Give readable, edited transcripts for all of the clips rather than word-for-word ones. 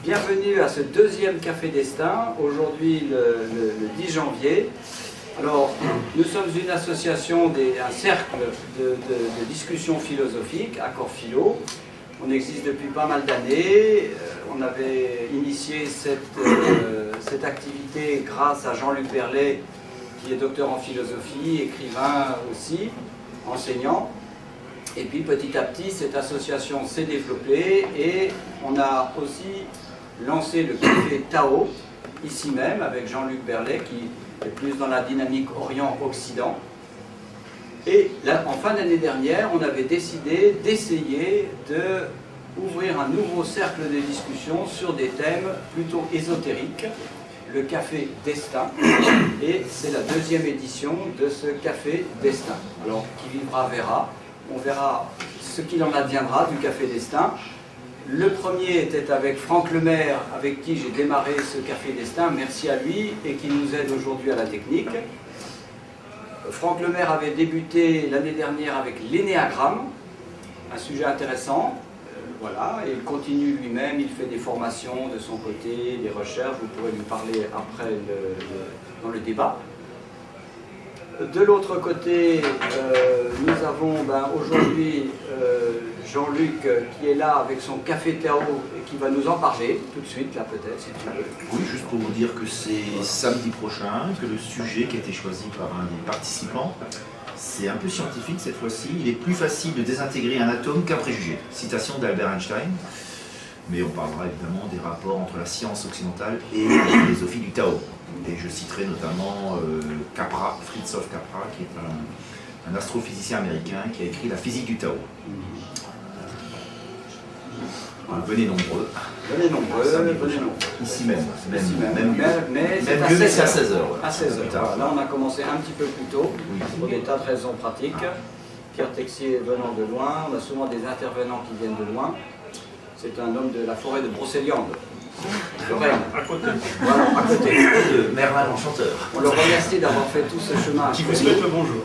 Bienvenue à ce deuxième Café Destin, aujourd'hui le 10 janvier. Alors, nous sommes une association, un cercle de discussion philosophique, Accord Philo. On existe depuis pas mal d'années. On avait initié cette activité grâce à Jean-Luc Berlet, qui est docteur en philosophie, écrivain aussi, enseignant. Et puis petit à petit, cette association s'est développée et on a aussi lancé le café Tao, ici même, avec Jean-Luc Berlet, qui est plus dans la dynamique Orient-Occident. Et là, en fin d'année dernière, on avait décidé d'essayer d'ouvrir un nouveau cercle de discussion sur des thèmes plutôt ésotériques, le Café Destin. Et c'est la deuxième édition de ce Café Destin. Alors, qui vivra verra. On verra ce qu'il en adviendra du Café Destin. Le premier était avec Franck Lemaire, avec qui j'ai démarré ce Café Destin. Merci à lui et qui nous aide aujourd'hui à la technique. Franck Lemaire avait débuté l'année dernière avec l'énéagramme, un sujet intéressant. Voilà, et il continue lui-même, il fait des formations de son côté, des recherches. Vous pourrez lui parler après dans le débat. De l'autre côté, nous avons aujourd'hui Jean-Luc qui est là avec son Café Tao et qui va nous en parler tout de suite, là peut-être, si tu veux. Oui, juste pour vous dire que c'est samedi prochain, que le sujet qui a été choisi par un des participants, c'est un peu scientifique cette fois-ci. Il est plus facile de désintégrer un atome qu'un préjugé. Citation d'Albert Einstein. Mais on parlera évidemment des rapports entre la science occidentale et la philosophie du Tao. Et je citerai notamment Capra, Fritjof Capra, qui est un astrophysicien américain qui a écrit La physique du Tao. Donc, venez nombreux. Venez nombreux, venez nombreux. Ici même. Mais Même lieu, c'est à 16h. À 16h. Là, on a commencé un petit peu plus tôt, pour des tas de raisons pratiques. Pierre Texier venant de loin, on a souvent des intervenants qui viennent de loin. C'est un homme de la forêt de Brocéliande, Lorraine. À côté. Voilà, à côté. De Merlin l'Enchanteur. On le remercie d'avoir fait tout ce chemin. Qui vous souhaite le bonjour.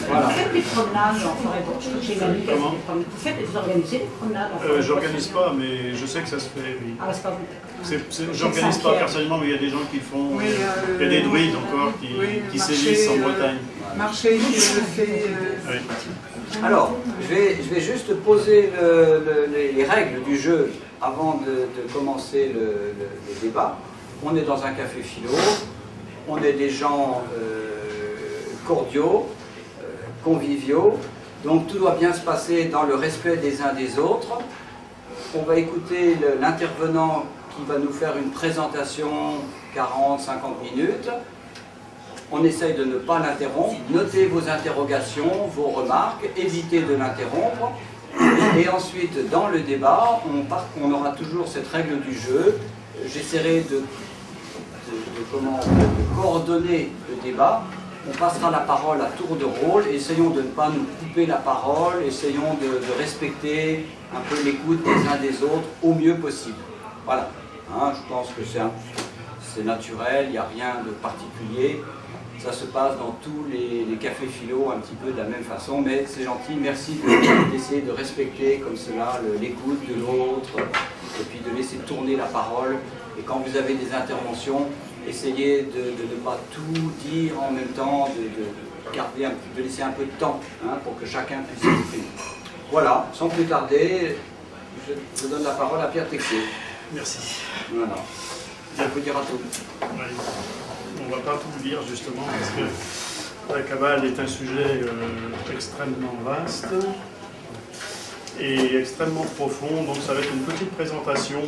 Voilà. Vous faites des promenades en forêt j'ai l'ami qui a fait des promenades. Vous faites, vous organisez des promenades en forêt? J'organise pas, mais je sais que ça se fait, oui. Ah, c'est pas vous. J'organise pas personnellement, mais il y a des gens qui le font. Oui, il y a des druides encore qui sévissent en Bretagne. Marché qui le fait. Oui. Alors, je vais juste poser les règles du jeu avant de commencer le débat. On est dans un café philo, on est des gens cordiaux, conviviaux, donc tout doit bien se passer dans le respect des uns des autres. On va écouter l'intervenant qui va nous faire une présentation 40-50 minutes. On essaye de ne pas l'interrompre. Notez vos interrogations, vos remarques, évitez de l'interrompre. Et ensuite, dans le débat, on aura toujours cette règle du jeu. J'essaierai de coordonner le débat. On passera la parole à tour de rôle. Essayons de ne pas nous couper la parole. Essayons de respecter un peu l'écoute des uns des autres au mieux possible. Voilà. Hein, je pense que c'est naturel, il n'y a rien de particulier. Ça se passe dans tous les cafés philo un petit peu de la même façon, mais c'est gentil, merci d'essayer de respecter comme cela l'écoute de l'autre, et puis de laisser tourner la parole. Et quand vous avez des interventions, essayez de ne pas tout dire en même temps, de laisser un peu de temps pour que chacun puisse s'exprimer. Voilà, sans plus tarder, je donne la parole à Pierre Texier. Merci. Voilà. Ça vous dira tout. Oui. On ne va pas tout dire justement parce que la Kabbale est un sujet extrêmement vaste et extrêmement profond, donc ça va être une petite présentation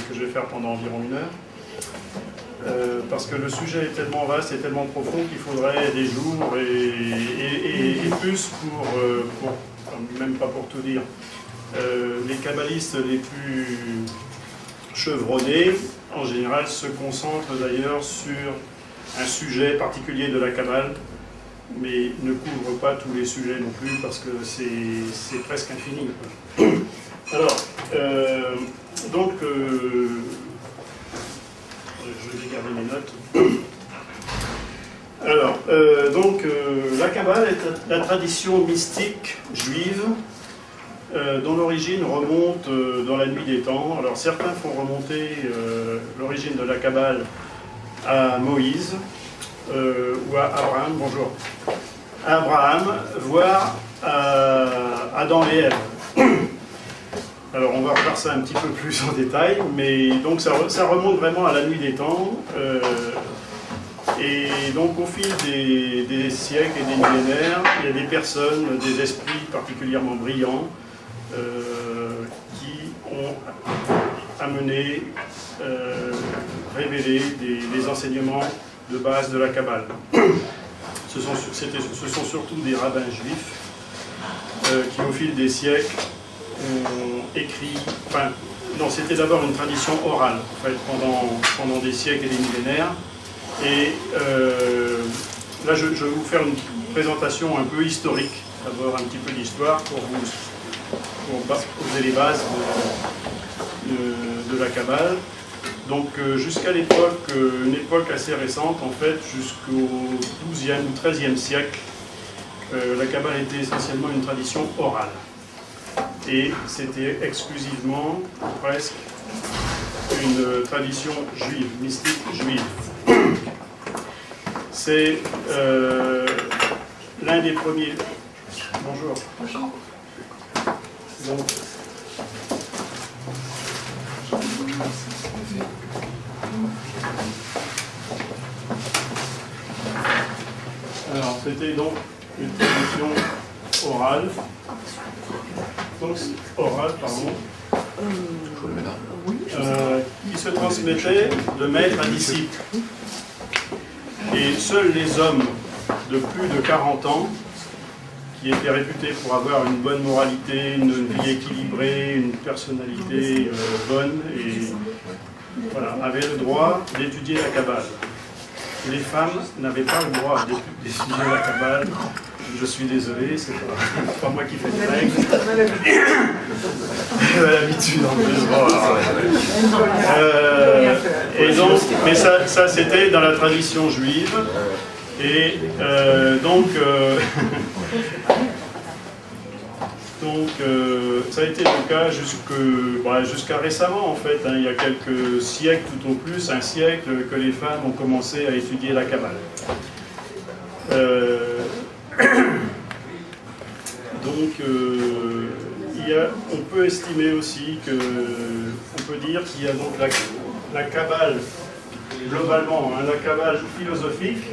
que je vais faire pendant environ 1 heure. Parce que le sujet est tellement vaste et tellement profond qu'il faudrait des jours et plus pour, même pas pour tout dire, les kabbalistes les plus chevronnés, en général, se concentrent d'ailleurs sur un sujet particulier de la Kabbale, mais ne couvrent pas tous les sujets non plus, parce que c'est presque infini. Alors, donc, je vais garder mes notes. Alors, la Kabbale est la tradition mystique juive dont l'origine remonte dans la nuit des temps. Alors certains font remonter l'origine de la Kabbale à Moïse ou à Abraham, bonjour, à Abraham, voire à Adam et Ève. Alors on va revoir ça un petit peu plus en détail, mais donc ça remonte vraiment à la nuit des temps. Et donc au fil des siècles et des millénaires, il y a des personnes, des esprits particulièrement brillants qui ont amené, révélé des enseignements de base de la Kabbale. Ce sont surtout des rabbins juifs qui au fil des siècles ont écrit, enfin non, c'était d'abord une tradition orale en fait, pendant des siècles et des millénaires. Et là, je vais vous faire une présentation un peu historique, d'abord un petit peu d'histoire pour poser les bases de la Kabbale. Donc jusqu'à l'époque, une époque assez récente en fait, jusqu'au XIIe ou XIIIe siècle, la Kabbale était essentiellement une tradition orale. Et c'était exclusivement, presque, une tradition juive, mystique juive. C'est l'un des premiers... Bonjour. Bonjour. Donc, alors, c'était donc une tradition orale. Donc, orale, pardon. Qui se transmettait de maître à disciple. Et seuls les hommes de plus de 40 ans, qui étaient réputés pour avoir une bonne moralité, une vie équilibrée, une personnalité bonne, et voilà, avaient le droit d'étudier la Kabbale. Les femmes n'avaient pas le droit d'étudier la Kabbale. Je suis désolé, c'est pas moi qui fais des règles. L'habitude en plus. Et donc, mais ça c'était dans la tradition juive. Et donc ça a été le cas jusqu'à récemment en fait. Hein, il y a quelques siècles tout au plus, un siècle, que les femmes ont commencé à étudier la Kabbale. Donc, on peut estimer aussi on peut dire qu'il y a donc la Kabbale, globalement, hein, la Kabbale philosophique,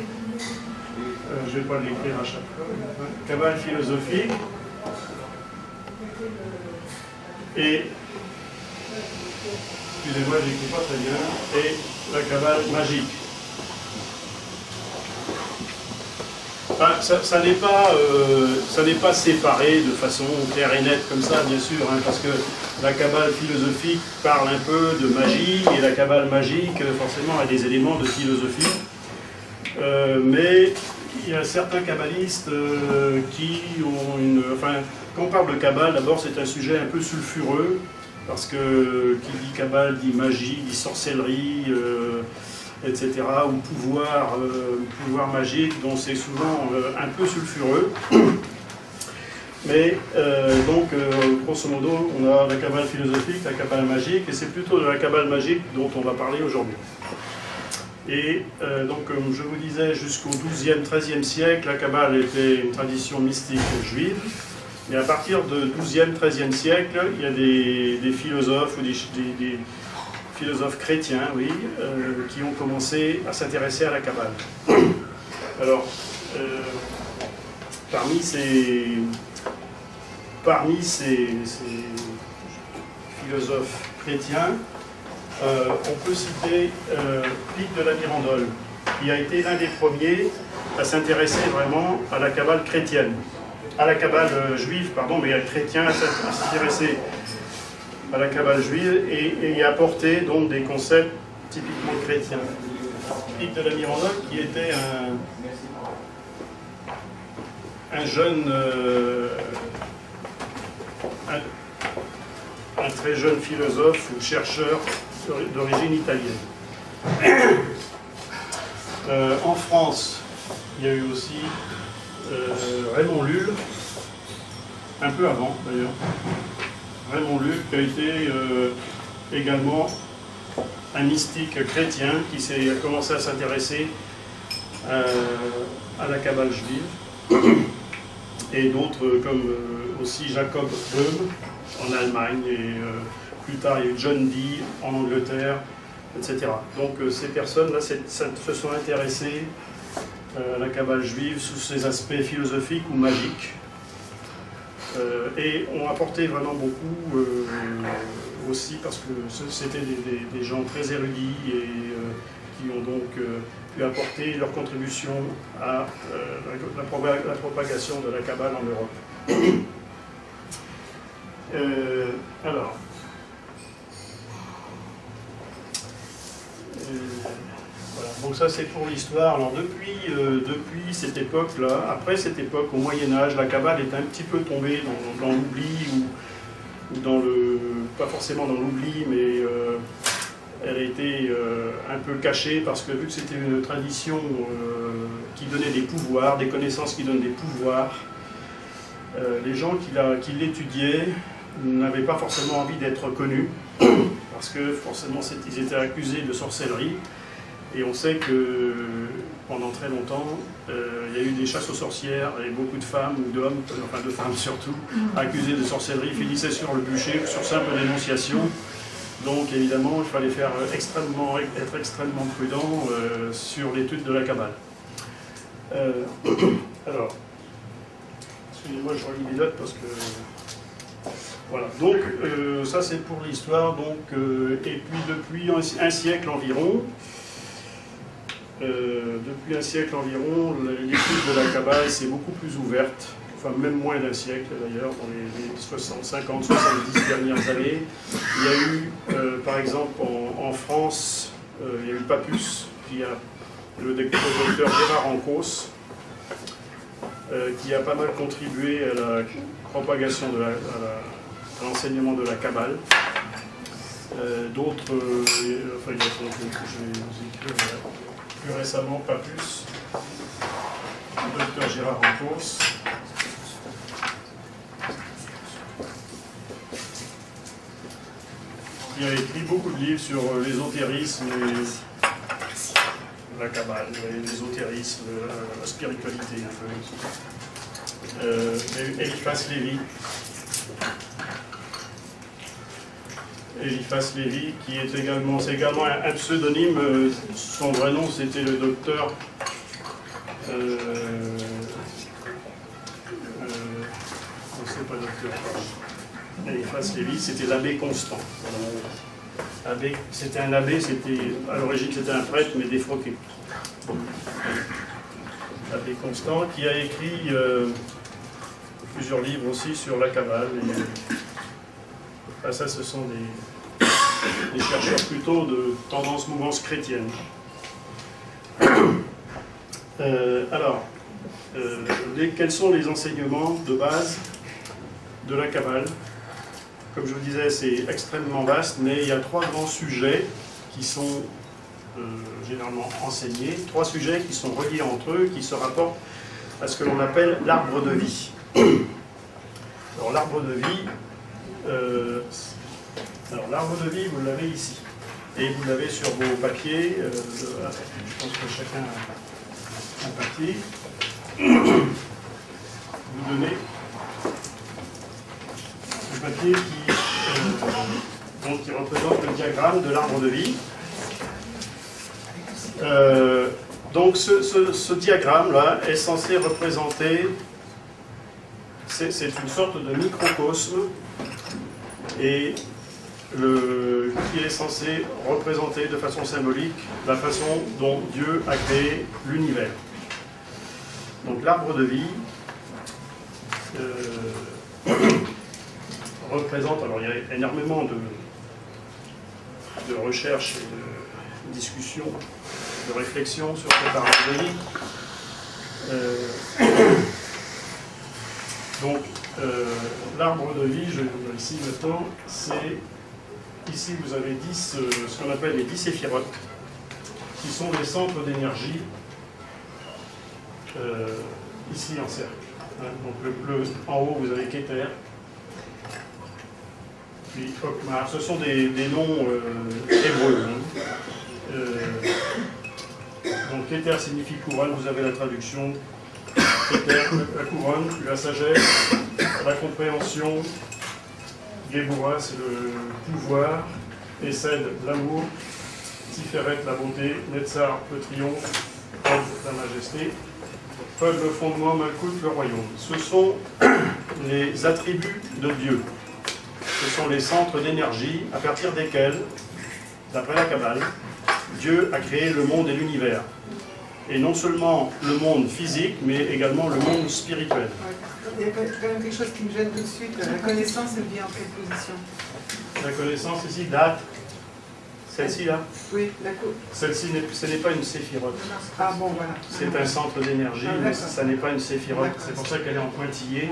je ne vais pas l'écrire à chaque fois, Kabbale philosophique, et, excusez-moi, je n'écris pas très bien, et la Kabbale magique. Enfin, ça n'est pas séparé de façon claire et nette comme ça, bien sûr, hein, parce que la Kabbale philosophique parle un peu de magie, et la Kabbale magique, forcément, a des éléments de philosophie. Mais il y a certains kabbalistes qui ont une... Enfin, quand on parle de Kabbale, d'abord, c'est un sujet un peu sulfureux, parce que qui dit Kabbale dit magie, dit sorcellerie... etc., ou pouvoir magique, dont c'est souvent un peu sulfureux. Mais donc, grosso modo, on a la Kabbale philosophique, la Kabbale magique, et c'est plutôt de la Kabbale magique dont on va parler aujourd'hui. Et donc, comme je vous disais, jusqu'au XIIe, XIIIe siècle, la Kabbale était une tradition mystique juive, mais à partir du XIIe, XIIIe siècle, il y a des philosophes ou des philosophes chrétiens, oui, qui ont commencé à s'intéresser à la Kabbale. Alors, parmi ces philosophes chrétiens, on peut citer Pie de la Mirandole, qui a été l'un des premiers à s'intéresser vraiment à la Kabbale chrétienne, à la Kabbale juive, pardon, mais chrétien à s'intéresser à la Kabbale juive et y apporter donc des concepts typiquement chrétiens. Pie de la Mirandole, qui était un jeune, un très jeune philosophe ou chercheur d'origine italienne. En France, il y a eu aussi Raymond Lull, un peu avant d'ailleurs. Raymond Luc a été également un mystique chrétien qui a commencé à s'intéresser à la Kabbale juive, et d'autres comme aussi Jacob Böhm en Allemagne, et plus tard il y a eu John Dee en Angleterre, etc. Donc ces personnes-là se sont intéressées à la Kabbale juive sous ses aspects philosophiques ou magiques, et ont apporté vraiment beaucoup aussi parce que c'était des gens très érudits et qui ont donc pu apporter leur contribution à la propagation de la Kabbale en Europe. Alors, voilà. Donc ça c'est pour l'histoire. Alors depuis cette époque-là, après cette époque, au Moyen-Âge, la Kabbale est un petit peu tombée dans l'oubli, ou dans le... pas forcément dans l'oubli, mais elle a été un peu cachée parce que vu que c'était une tradition qui donnait des pouvoirs, des connaissances qui donnent des pouvoirs, les gens qui l'étudiaient n'avaient pas forcément envie d'être connus parce que forcément ils étaient accusés de sorcellerie, et on sait que pendant très longtemps il y a eu des chasses aux sorcières et beaucoup de femmes ou d'hommes, enfin de femmes surtout, accusées de sorcellerie finissaient sur le bûcher sur simple dénonciation. Donc évidemment, il fallait être extrêmement prudent sur l'étude de la Kabbale. Alors, excusez-moi, je relis les notes parce que... Voilà, donc ça c'est pour l'histoire. Donc, et puis depuis un siècle environ, l'étude de la Kabbale s'est beaucoup plus ouverte, enfin même moins d'un siècle d'ailleurs, dans les 60, 50, 70 dernières années. Il y a eu, par exemple, en France, il y a eu Papus, le docteur Gérard Ancos, qui a pas mal contribué à la propagation à l'enseignement de la Kabbale. D'autres, enfin, il y a plus récemment Papus, le docteur Gérard Ancos. Il a écrit beaucoup de livres sur l'ésotérisme et la Kabbale, l'ésotérisme, la spiritualité un peu. Eliphas Lévy. Eliphas Lévy, qui est également, c'est également un pseudonyme. Son vrai nom, c'était le docteur. C'est pas docteur. Eliphas Lévy, c'était l'abbé Constant. C'était un abbé, à l'origine c'était un prêtre, mais défroqué. L'abbé Constant, qui a écrit plusieurs livres aussi sur la Kabbale. Ça, ce sont des chercheurs plutôt de tendance mouvance chrétienne. Alors, quels sont les enseignements de base de la Kabbale? Comme je vous disais, c'est extrêmement vaste, mais il y a 3 grands sujets qui sont généralement enseignés, 3 sujets qui sont reliés entre eux, qui se rapportent à ce que l'on appelle l'arbre de vie. Alors l'arbre de vie, vous l'avez ici, et vous l'avez sur vos papiers. Je pense que chacun a un papier. Vous donnez le papier qui représente le diagramme de l'arbre de vie. Donc ce diagramme-là est censé représenter, c'est une sorte de microcosme, et qui est censé représenter de façon symbolique la façon dont Dieu a créé l'univers. Donc l'arbre de vie représente, alors il y a énormément de recherches et de discussions, de réflexions sur cet arbre de vie. Donc l'arbre de vie, je vais vous dire ici maintenant, c'est, ici vous avez 10, ce qu'on appelle les 10 séphirotes, qui sont les centres d'énergie, ici en cercle. Donc en haut, vous avez Keter. Puis Hokmar. Ce sont des noms hébreux. Donc Keter signifie couronne, vous avez la traduction. Keter, la couronne, la sagesse, la compréhension. Géboura, c'est le pouvoir. Esed, l'amour. Tiferet, la beauté. Netzar, le triomphe. Hod, la majesté. Hod, le fondement. Malkout, le royaume. Ce sont les attributs de Dieu. Ce sont les centres d'énergie à partir desquels, d'après la Kabbale, Dieu a créé le monde et l'univers. Et non seulement le monde physique, mais également le monde spirituel. Il y a quand même quelque chose qui me gêne tout de suite. La connaissance, elle vient en quelle position? La connaissance ici, date. Celle-ci là? Oui, Celle-ci, ce n'est pas une séphirote. Ah bon, voilà. C'est un centre d'énergie, mais ça n'est pas une séphirote. C'est pour ça qu'elle est en pointillé.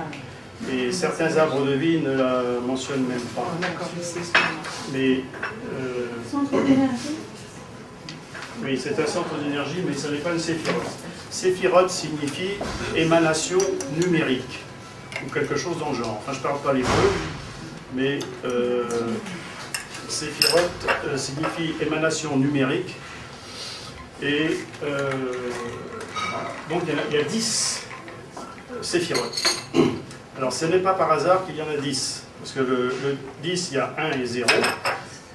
Et certains arbres de vie ne la mentionnent même pas. D'accord, Mais Centre d'énergie. oui, c'est un centre d'énergie, mais ce n'est pas une séphirote. Séphirote signifie émanation numérique, ou quelque chose dans le genre. Enfin, je ne parle pas l'hébreu, mais séphirote signifie émanation numérique. Et donc, il y a 10 séphirotes. Alors, ce n'est pas par hasard qu'il y en a 10, parce que le 10, il y a 1 et 0.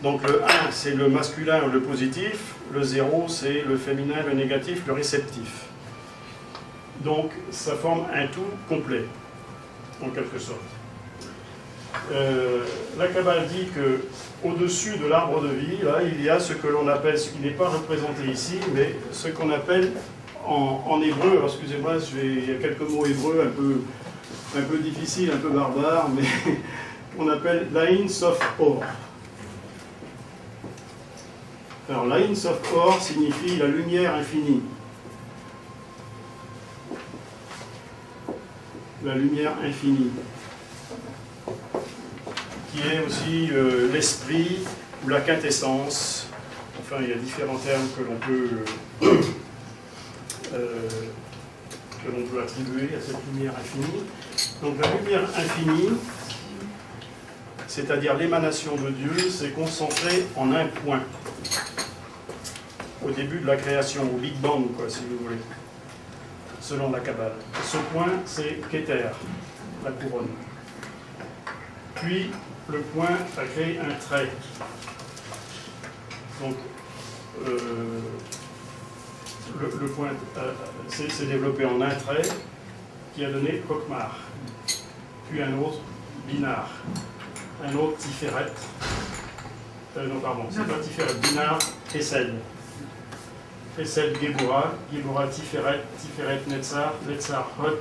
Donc, le 1, c'est le masculin ou le positif, le 0, c'est le féminin, le négatif, le réceptif. Donc, ça forme un tout complet, en quelque sorte. La Kabbale dit qu'au-dessus de l'arbre de vie, là, il y a ce que l'on appelle, ce qui n'est pas représenté ici, mais ce qu'on appelle en hébreu, alors excusez-moi, il y a quelques mots hébreux un peu difficiles, un peu barbares, mais on appelle l'Ain Sof Or. Alors l'Ain Sof Or signifie la lumière infinie. La lumière infinie. Qui est aussi l'esprit ou la quintessence. Enfin, il y a différents termes que l'on peut attribuer à cette lumière infinie. Donc la lumière infinie, c'est-à-dire l'émanation de Dieu, s'est concentrée en un point. Au début de la création, au Big Bang, quoi, si vous voulez, selon la Kabbale. Ce point, c'est Keter, la couronne. Puis, le point a créé un trait. Donc, le point s'est développé en un trait qui a donné Hokmar. Puis un autre, Binar. Un autre, Tiferet. Non, pardon, c'est pas Tiferet, Binar, Hesed. Hesed, Géboura. Géboura, Tiferet. Tiferet, Netzar. Netzar, Hod.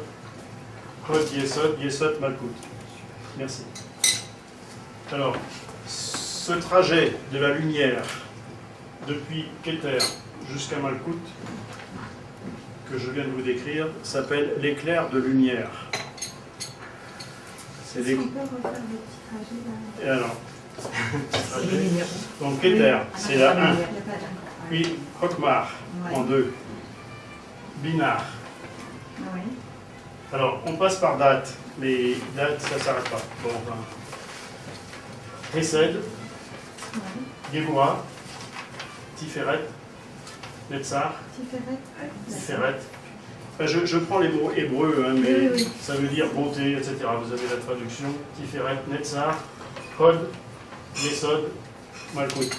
Hod, Yesod. Yesod, Malkout. Merci. Alors, ce trajet de la lumière depuis Keter jusqu'à Malkout, que je viens de vous décrire, s'appelle l'éclair de lumière. C'est On peut refaire le petit trajet là. Et alors, donc Keter, c'est la 1. Puis Hokmar, en 2. Binar. Oui. Alors, on passe par date, mais date, ça ne s'arrête pas. Bon, enfin. Hesed, Géboura, Tiferet, Netzar, Tiferet. Enfin, je prends les mots hébreux, hein, mais oui. ça veut dire beauté, etc. Vous avez la traduction. Tiferet, Netzar, Hod, Yesod, Malkout.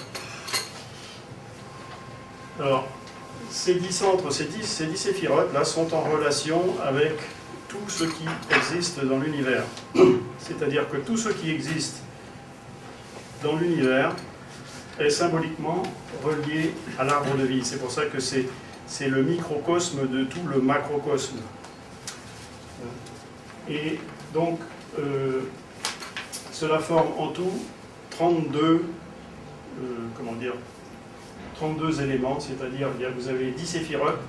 Alors, ces 10 centres, ces 10 séphirotes là sont en relation avec tout ce qui existe dans l'univers. C'est-à-dire que tout ce qui existe dans l'univers est symboliquement relié à l'arbre de vie. C'est pour ça que c'est le microcosme de tout le macrocosme. Et donc, cela forme en tout 32 éléments, c'est-à-dire vous avez 10 séphirotes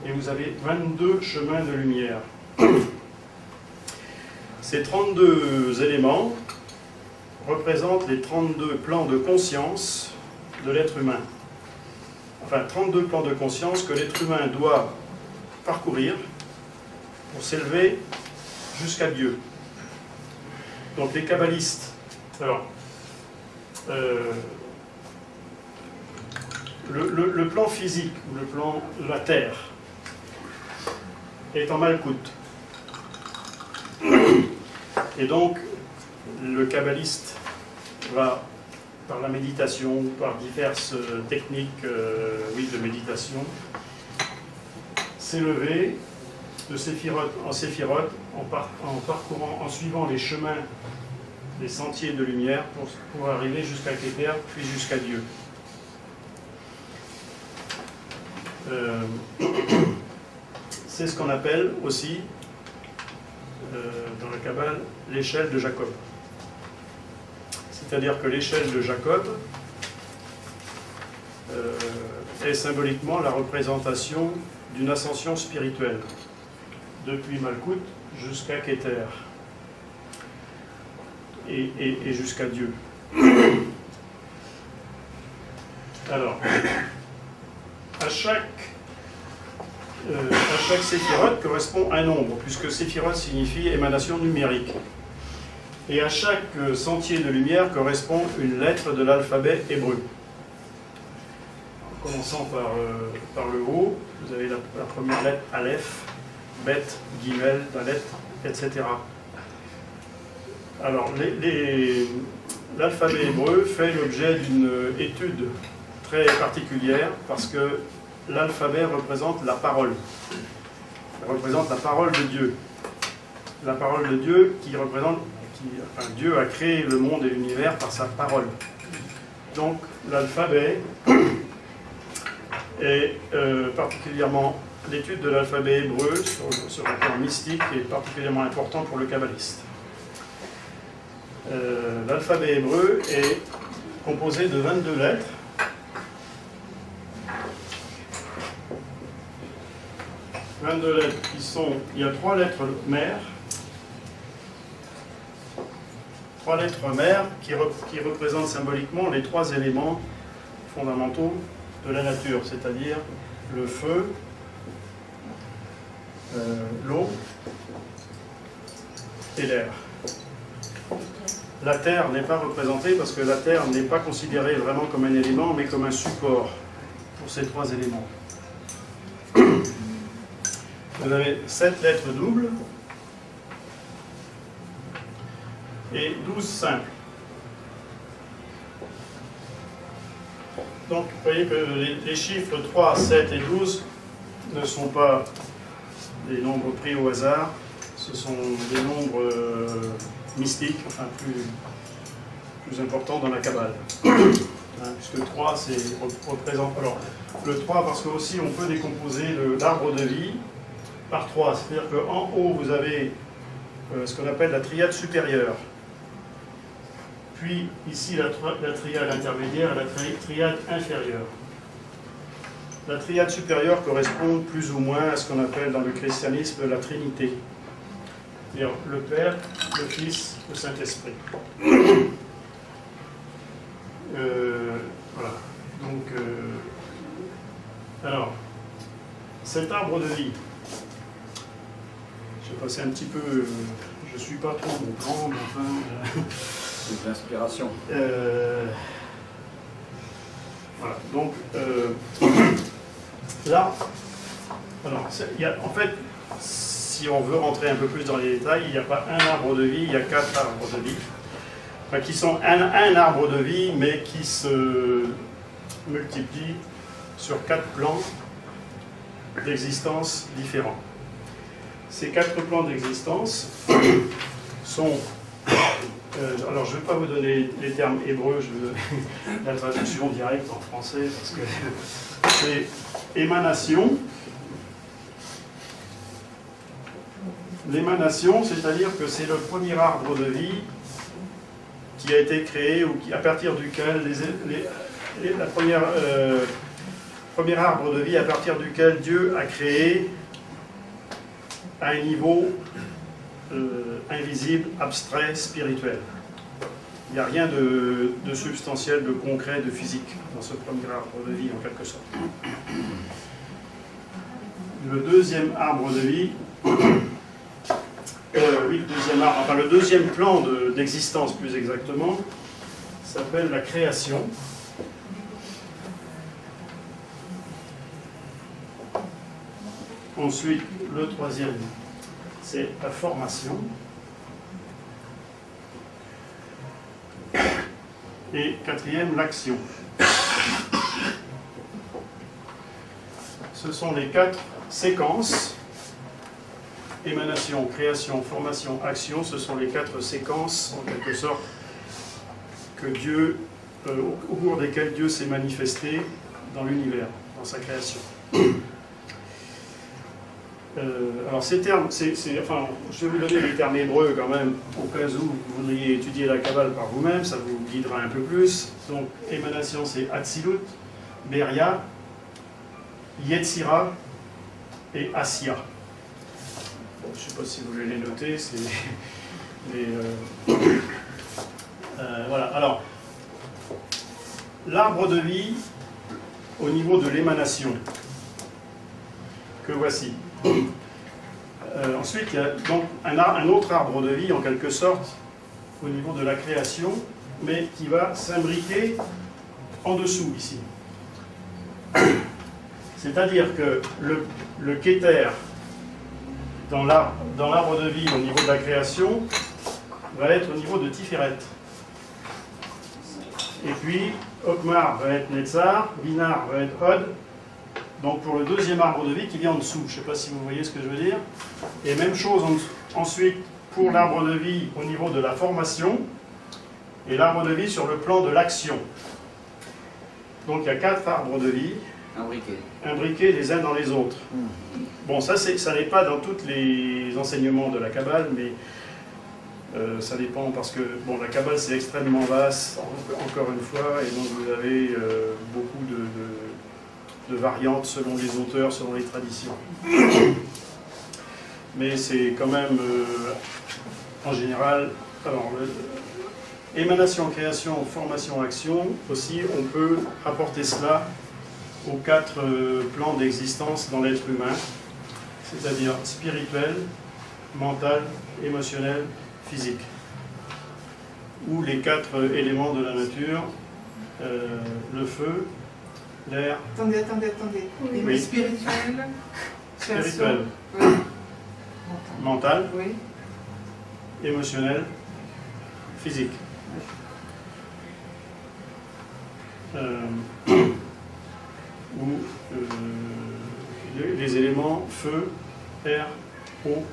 et vous avez 22 chemins de lumière. Ces 32 éléments représentent les 32 plans de conscience de l'être humain. Enfin, 32 plans de conscience que l'être humain doit parcourir pour s'élever jusqu'à Dieu. Donc les kabbalistes, alors, le plan physique, ou le plan de la Terre, est en Malkout. Et donc, le kabbaliste va, par la méditation, par diverses techniques de méditation, s'élever de séphiroth en séphiroth en parcourant, en suivant les chemins, les sentiers de lumière pour arriver jusqu'à Keter, puis jusqu'à Dieu. C'est ce qu'on appelle aussi, dans la Kabbale, l'échelle de Jacob. C'est-à-dire que l'échelle de Jacob est symboliquement la représentation d'une ascension spirituelle, depuis Malkout jusqu'à Keter, et jusqu'à Dieu. Alors, à chaque séphiroth correspond un nombre, puisque séphiroth signifie émanation numérique. Et à chaque sentier de lumière correspond une lettre de l'alphabet hébreu. En commençant par le haut, vous avez la première lettre Aleph, Bet, Gimel, Dalet, etc. Alors, l'alphabet hébreu fait l'objet d'une étude très particulière parce que l'alphabet représente la parole. Il représente la parole de Dieu. La parole de Dieu Dieu a créé le monde et l'univers par sa parole. Donc l'alphabet est particulièrement, l'étude de l'alphabet hébreu sur le plan mystique est particulièrement important pour le kabbaliste. L'alphabet hébreu est composé de 22 lettres. Il y a 3 lettres mères. 3 lettres mères qui représentent symboliquement les 3 éléments fondamentaux de la nature, c'est-à-dire le feu, l'eau et l'air. La terre n'est pas représentée parce que la terre n'est pas considérée vraiment comme un élément, mais comme un support pour ces 3 éléments. Vous avez 7 lettres doubles et 12 simples. Donc, vous voyez que les chiffres 3, 7 et 12 ne sont pas des nombres pris au hasard, ce sont des nombres mystiques, enfin plus importants dans la Kabbale. Puisque 3 représente... Alors, le 3, parce que aussi on peut décomposer l'arbre de vie par 3, c'est-à-dire qu'en haut vous avez ce qu'on appelle la triade supérieure, puis ici la triade intermédiaire et la triade inférieure. La triade supérieure correspond plus ou moins à ce qu'on appelle dans le christianisme la Trinité, c'est-à-dire le Père, le Fils, le Saint-Esprit. Voilà. Donc, alors, cet arbre de vie, je vais passer un petit peu, je ne suis pas trop mon plan, mais enfin... C'est de l'inspiration. Voilà, donc, là, alors, en fait, si on veut rentrer un peu plus dans les détails, il n'y a pas un arbre de vie, il y a 4 arbres de vie. Enfin, qui sont un arbre de vie, mais qui se multiplient sur 4 plans d'existence différents. Ces 4 plans d'existence sont... alors, je ne vais pas vous donner les termes hébreux, je veux la traduction directe en français, parce que c'est émanation. L'émanation, c'est-à-dire que c'est le premier arbre de vie qui a été créé, ou à partir duquel premier arbre de vie à partir duquel Dieu a créé à un niveau invisible, abstrait, spirituel. Il n'y a rien de substantiel, de concret, de physique dans ce premier arbre de vie en quelque sorte. Le deuxième arbre de vie oui, le deuxième arbre, enfin le deuxième plan d'existence plus exactement, s'appelle la création. Ensuite, le troisième, c'est la formation. Et quatrième, l'action. Ce sont les 4 séquences. Émanation, création, formation, action, ce sont les 4 séquences, en quelque sorte, que Dieu, au cours desquelles Dieu s'est manifesté dans l'univers, dans sa création. Alors ces termes, enfin, je vais vous donner les termes hébreux quand même, au cas où vous voudriez étudier la Kabbale par vous-même, ça vous guidera un peu plus. Donc, émanation, c'est Atzilut, Beria, Yetzira et Asiya. Bon, je ne sais pas si vous voulez les noter, c'est voilà. Alors, l'arbre de vie au niveau de l'émanation, que voici. Ensuite, il y a donc un autre arbre de vie, en quelque sorte, au niveau de la création, mais qui va s'imbriquer en dessous, ici. C'est-à-dire que le Kéter, dans l'arbre de vie, au niveau de la création, va être au niveau de Tiferet. Et puis, Okmar va être Netzar, Binar va être Hod. Donc pour le deuxième arbre de vie qui vient en dessous, je ne sais pas si vous voyez ce que je veux dire. Et même chose ensuite pour l'arbre de vie au niveau de la formation et l'arbre de vie sur le plan de l'action. Donc il y a 4 arbres de vie imbriqués les uns dans les autres. Bon, ça n'est pas dans tous les enseignements de la Kabbale, mais ça dépend parce que bon, la Kabbale c'est extrêmement vaste, encore une fois, et donc vous avez beaucoup de variantes selon les auteurs, selon les traditions. Mais c'est quand même, en général, alors, émanation, création, formation, action, aussi, on peut rapporter cela aux 4 plans d'existence dans l'être humain, c'est-à-dire spirituel, mental, émotionnel, physique, ou les 4 éléments de la nature, le feu, l'air. Attendez. Oui. Spirituel. Spirituel. Oui. Mental. Oui. Émotionnel. Physique. Ou les éléments feu, air, eau,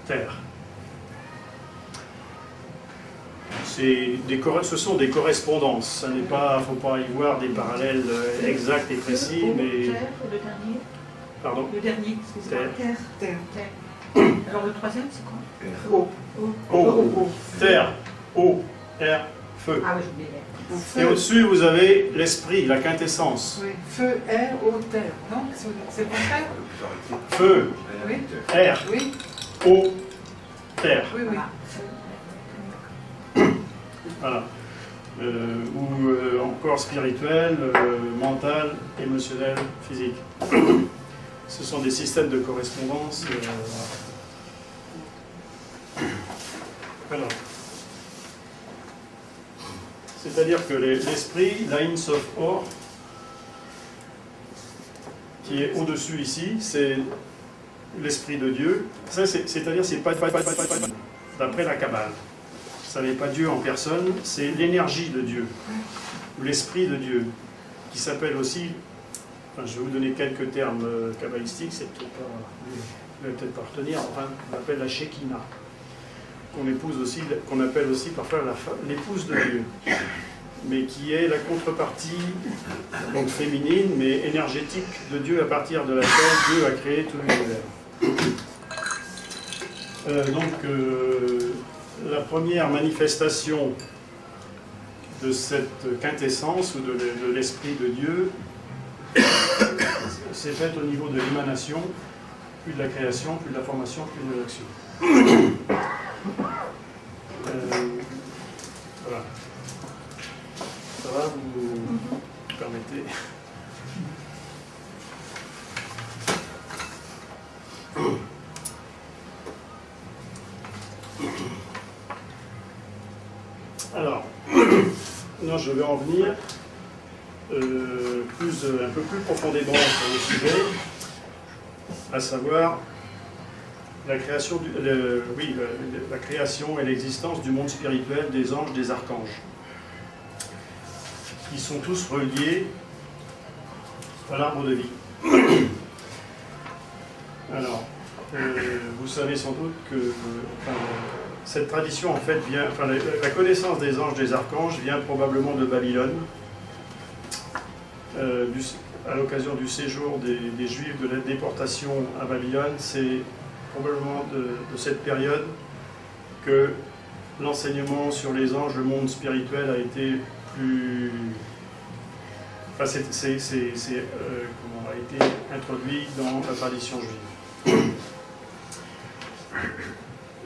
terre. Ce sont des correspondances. Il ne faut pas y voir des parallèles exacts et précis, mais... Terre, le dernier. Pardon? Le dernier, excusez-moi. Terre. Alors le troisième, c'est quoi? Eau. Eau. Terre, eau, air, feu. Ah oui, j'oubliais. Et au-dessus, vous avez l'esprit, la quintessence. Oui. Feu, air, eau, terre. Non? C'est le contraire? Feu, Oui. air, Oui. eau, terre. Oui, oui. Voilà. Ou encore spirituel, mental, émotionnel, physique. Ce sont des systèmes de correspondance. Voilà. C'est-à-dire que l'esprit, l'Ain Sof Or, qui est au-dessus ici, c'est l'esprit de Dieu. C'est-à-dire, c'est pas d'après la Kabbale. Ça n'est pas Dieu en personne, c'est l'énergie de Dieu, ou l'esprit de Dieu, qui s'appelle aussi, enfin, je vais vous donner quelques termes kabbalistiques, c'est peut-être pas, vous n'allez peut-être pas retenir, enfin, on appelle la Shekinah, qu'on appelle aussi parfois l'épouse de Dieu, mais qui est la contrepartie, donc féminine, mais énergétique de Dieu, à partir de laquelle Dieu a créé tout l'univers. La première manifestation de cette quintessence ou de l'esprit de Dieu s'est faite au niveau de l'émanation, puis de la création, puis de la formation, puis de l'action. Voilà. Ça va, vous permettez? je vais en venir un peu plus profondément sur le sujet, à savoir la création, la création et l'existence du monde spirituel des anges, des archanges, qui sont tous reliés à l'arbre de vie. Alors, vous savez sans doute que cette tradition en fait vient, la connaissance des anges, des archanges vient probablement de Babylone, à l'occasion du séjour des Juifs de la déportation à Babylone. C'est probablement de cette période que l'enseignement sur les anges, le monde spirituel a été plus... Enfin, a été introduit dans la tradition juive.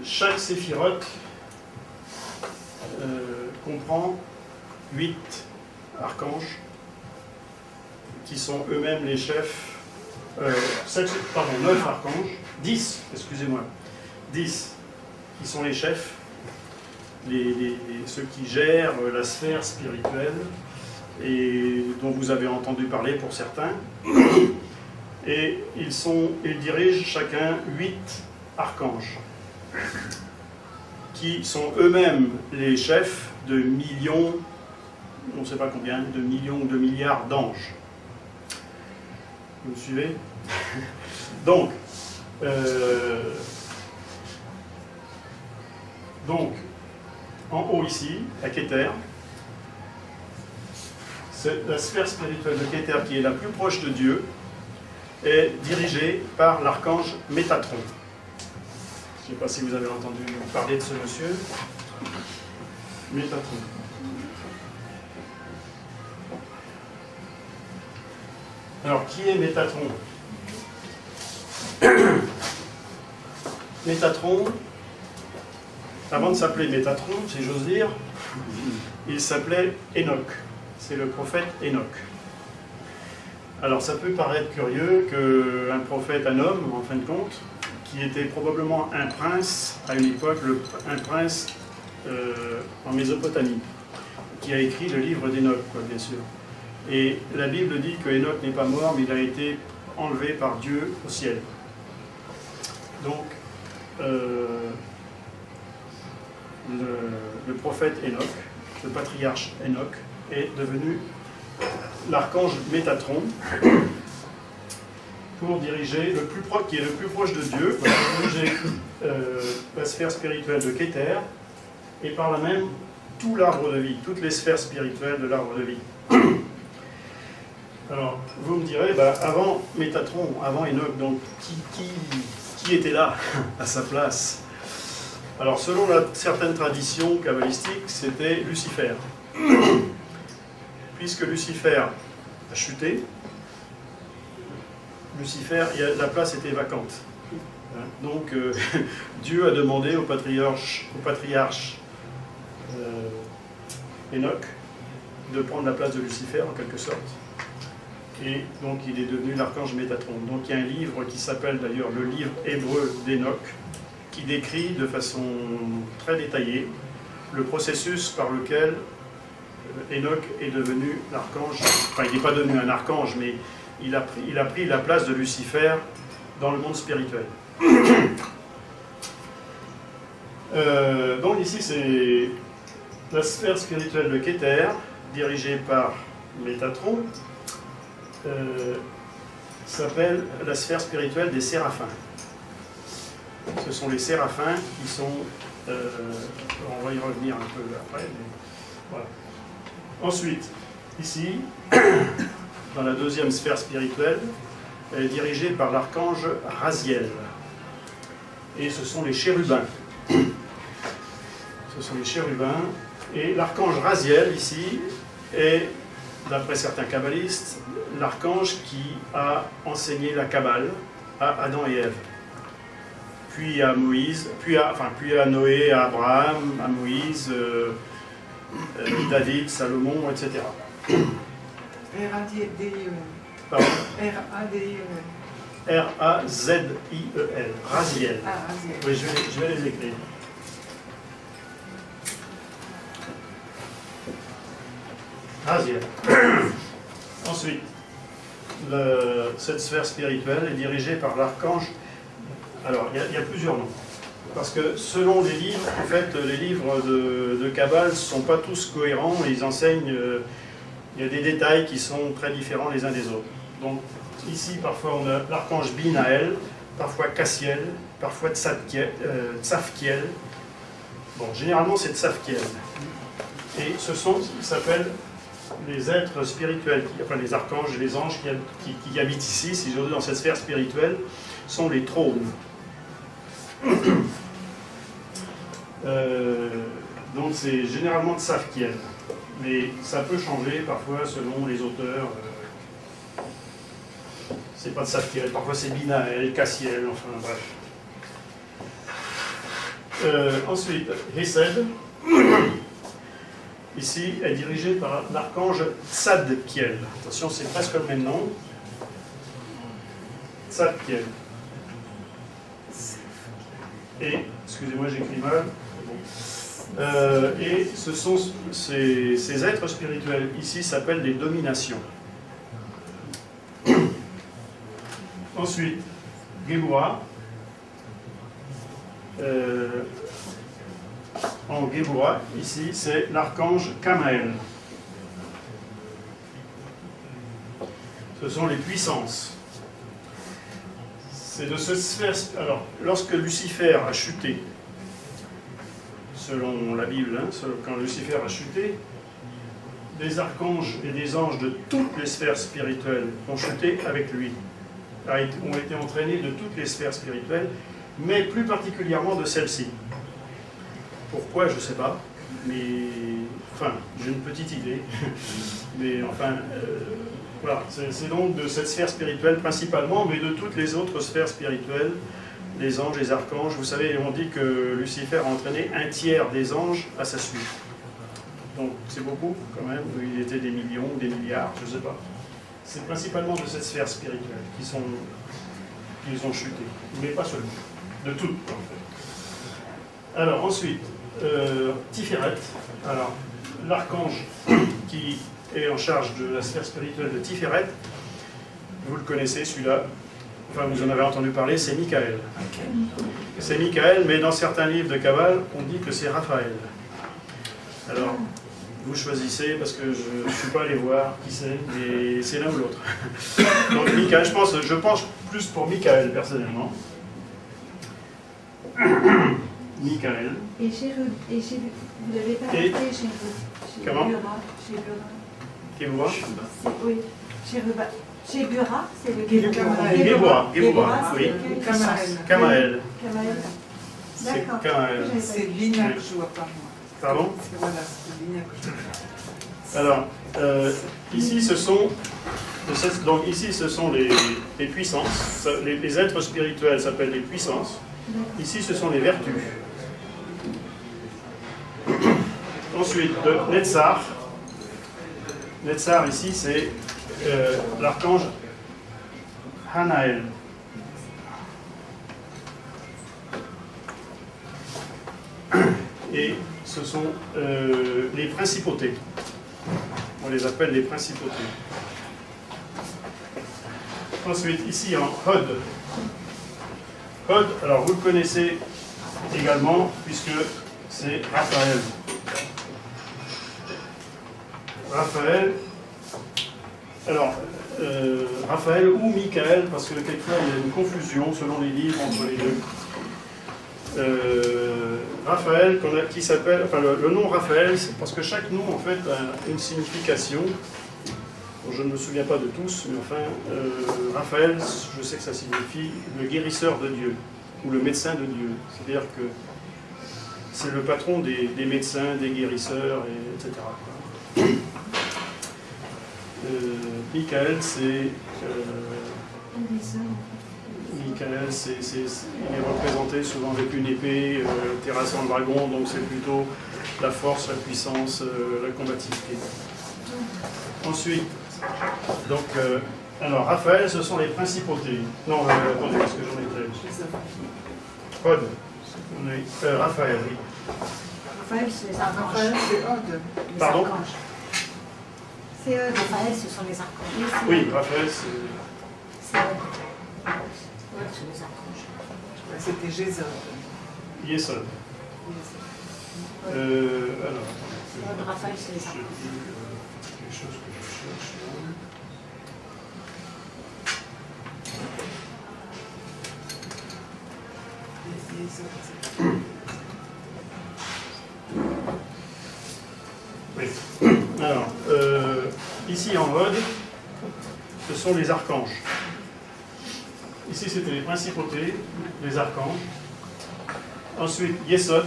Chaque séphirote comprend 8 archanges qui sont eux-mêmes les chefs, 9 archanges, 10, excusez-moi, 10 qui sont les chefs, ceux qui gèrent la sphère spirituelle et dont vous avez entendu parler pour certains. Et ils dirigent chacun 8 archanges qui sont eux-mêmes les chefs de millions, on ne sait pas combien, de millions ou de milliards d'anges. Vous me suivez? Donc, en haut ici, à Keter, la sphère spirituelle de Keter, qui est la plus proche de Dieu, est dirigée par l'archange Métatron. Je ne sais pas si vous avez entendu parler de ce monsieur. Métatron. Alors, qui est Métatron? Métatron, avant de s'appeler Métatron, si j'ose dire, il s'appelait Enoch. C'est le prophète Enoch. Alors, ça peut paraître curieux qu'un prophète, un homme, en fin de compte, qui était probablement un prince, à une époque, un prince en Mésopotamie, qui a écrit le livre d'Enoch, bien sûr. Et la Bible dit que Enoch n'est pas mort, mais il a été enlevé par Dieu au ciel. Donc, le prophète Enoch, le patriarche Enoch, est devenu l'archange Métatron pour diriger qui est le plus proche de Dieu, pour diriger la sphère spirituelle de Keter, et par là même tout l'arbre de vie, toutes les sphères spirituelles de l'arbre de vie. Alors, vous me direz, avant Métatron, avant Enoch, donc qui était là, à sa place? Alors, selon certaines traditions kabbalistiques, c'était Lucifer. Puisque Lucifer a chuté, la place était vacante. Donc, Dieu a demandé au patriarche Enoch de prendre la place de Lucifer, en quelque sorte. Et donc, il est devenu l'archange Métatron. Donc, il y a un livre qui s'appelle d'ailleurs le livre hébreu d'Enoch, qui décrit de façon très détaillée le processus par lequel Enoch est devenu l'archange. Enfin, il n'est pas devenu un archange, mais il a pris la place de Lucifer dans le monde spirituel. Donc ici, c'est la sphère spirituelle de Keter, dirigée par Métatron, s'appelle la sphère spirituelle des séraphins. Ce sont les séraphins qui sont... on va y revenir un peu après, mais voilà. Ensuite, ici, dans la deuxième sphère spirituelle, elle est dirigée par l'archange Raziel. Et ce sont les chérubins. Ce sont les chérubins. Et l'archange Raziel, ici, est, d'après certains kabbalistes, l'archange qui a enseigné la Kabbale à Adam et Ève. Puis à Moïse, puis à Noé, à Abraham, à Moïse, David, Salomon, etc. R-A-D-I-E-L. Pardon? R-A-D-I-E-L. R-A-Z-I-E-L. Raziel. Ah, Raziel. Oui, je vais les écrire. Raziel. Ensuite, cette sphère spirituelle est dirigée par l'archange. Alors, il y a plusieurs noms. Parce que selon les livres, en fait, les livres de Kabbale ne sont pas tous cohérents et ils enseignent. Il y a des détails qui sont très différents les uns des autres. Donc, ici, parfois, on a l'archange Binaël, parfois Cassiel, parfois Tzafkiel. Bon, généralement, c'est Tzafkiel. Et ils s'appellent les êtres spirituels, enfin les archanges et les anges qui habitent ici, si j'ose dire, dans cette sphère spirituelle, sont les trônes. Donc c'est généralement Tzafkiel, mais ça peut changer parfois selon les auteurs. C'est pas Tzafkiel, parfois c'est Binaël, Cassiel, enfin bref. Ensuite, Hesed, ici, est dirigé par l'archange Tzadkiel. Attention, c'est presque le même nom. Tzadkiel. Et, excusez-moi, j'écris mal. Et ce sont ces êtres spirituels ici s'appellent des dominations. Ensuite, Géboura. En Géboura, ici, c'est l'archange Kamaël. Ce sont les puissances. C'est de cette sphère. Alors, lorsque Lucifer a chuté, selon la Bible, quand Lucifer a chuté, des archanges et des anges de toutes les sphères spirituelles ont chuté avec lui, ont été entraînés de toutes les sphères spirituelles, mais plus particulièrement de celle-ci. Pourquoi, je ne sais pas, mais enfin, j'ai une petite idée. Mais enfin, voilà, c'est donc de cette sphère spirituelle principalement, mais de toutes les autres sphères spirituelles, les anges, les archanges. Vous savez, on dit que Lucifer a entraîné un tiers des anges à sa suite. Donc c'est beaucoup quand même, il était des millions, des milliards, je ne sais pas. C'est principalement de cette sphère spirituelle qu'ils ont chuté, mais pas seulement, de toutes en fait. Alors ensuite, Tiferet, alors l'archange qui est en charge de la sphère spirituelle de Tiferet, vous le connaissez celui-là, enfin vous en avez entendu parler, c'est Michael. C'est Michael, mais dans certains livres de Kabbale, on dit que c'est Raphaël. Alors, vous choisissez, parce que je ne suis pas allé voir qui c'est, mais c'est l'un ou l'autre. Donc Michael, je pense plus pour Michael personnellement. Michael. Et vous n'avez pas appelé chez Comment Chez Bura. Oui, chez Bura, c'est le Géboura, oui. Kamaël. D'accord. C'est le lignage que je vois pas moi. Pardon? Voilà, c'est le lignage que je vois. Alors, ici ce sont donc ici ce sont les puissances. Les êtres spirituels s'appellent les puissances. Ici ce sont les vertus. Ensuite, de Netzar. Netzar ici c'est l'archange Hanaël. Et ce sont les principautés. On les appelle les principautés. Ensuite, ici en Hod. Hod, alors vous le connaissez également, puisque c'est Raphaël. Raphaël, alors, Raphaël ou Michael, parce que quelquefois il y a une confusion selon les livres entre les deux. Raphaël, qui s'appelle, enfin le nom Raphaël, c'est parce que chaque nom en fait a une signification. Bon, je ne me souviens pas de tous, mais enfin, Raphaël, je sais que ça signifie le guérisseur de Dieu, ou le médecin de Dieu. C'est-à-dire que c'est le patron des médecins, des guérisseurs, etc. Michael, c'est... Michael, il est représenté souvent avec une épée terrassant le dragon, donc c'est plutôt la force, la puissance, la combativité. Ensuite, donc, alors Raphaël, ce sont les principautés. Non, attendez, parce que j'en ai très. Hod. Raphaël, oui. Raphaël, c'est les archanges. Raphaël, c'est Hod. Pardon? C'est Raphaël, ce sont les archanges. Oui, Raphaël, c'est... C'est les archanges. C'était Jésus. Yesod. Alors... Raphaël, c'est les J'ai archanges. vu quelque chose que je cherche là. Oui. Alors, ici en mode, ce sont les archanges. Ici, c'était les principautés, les archanges. Ensuite, Yesod.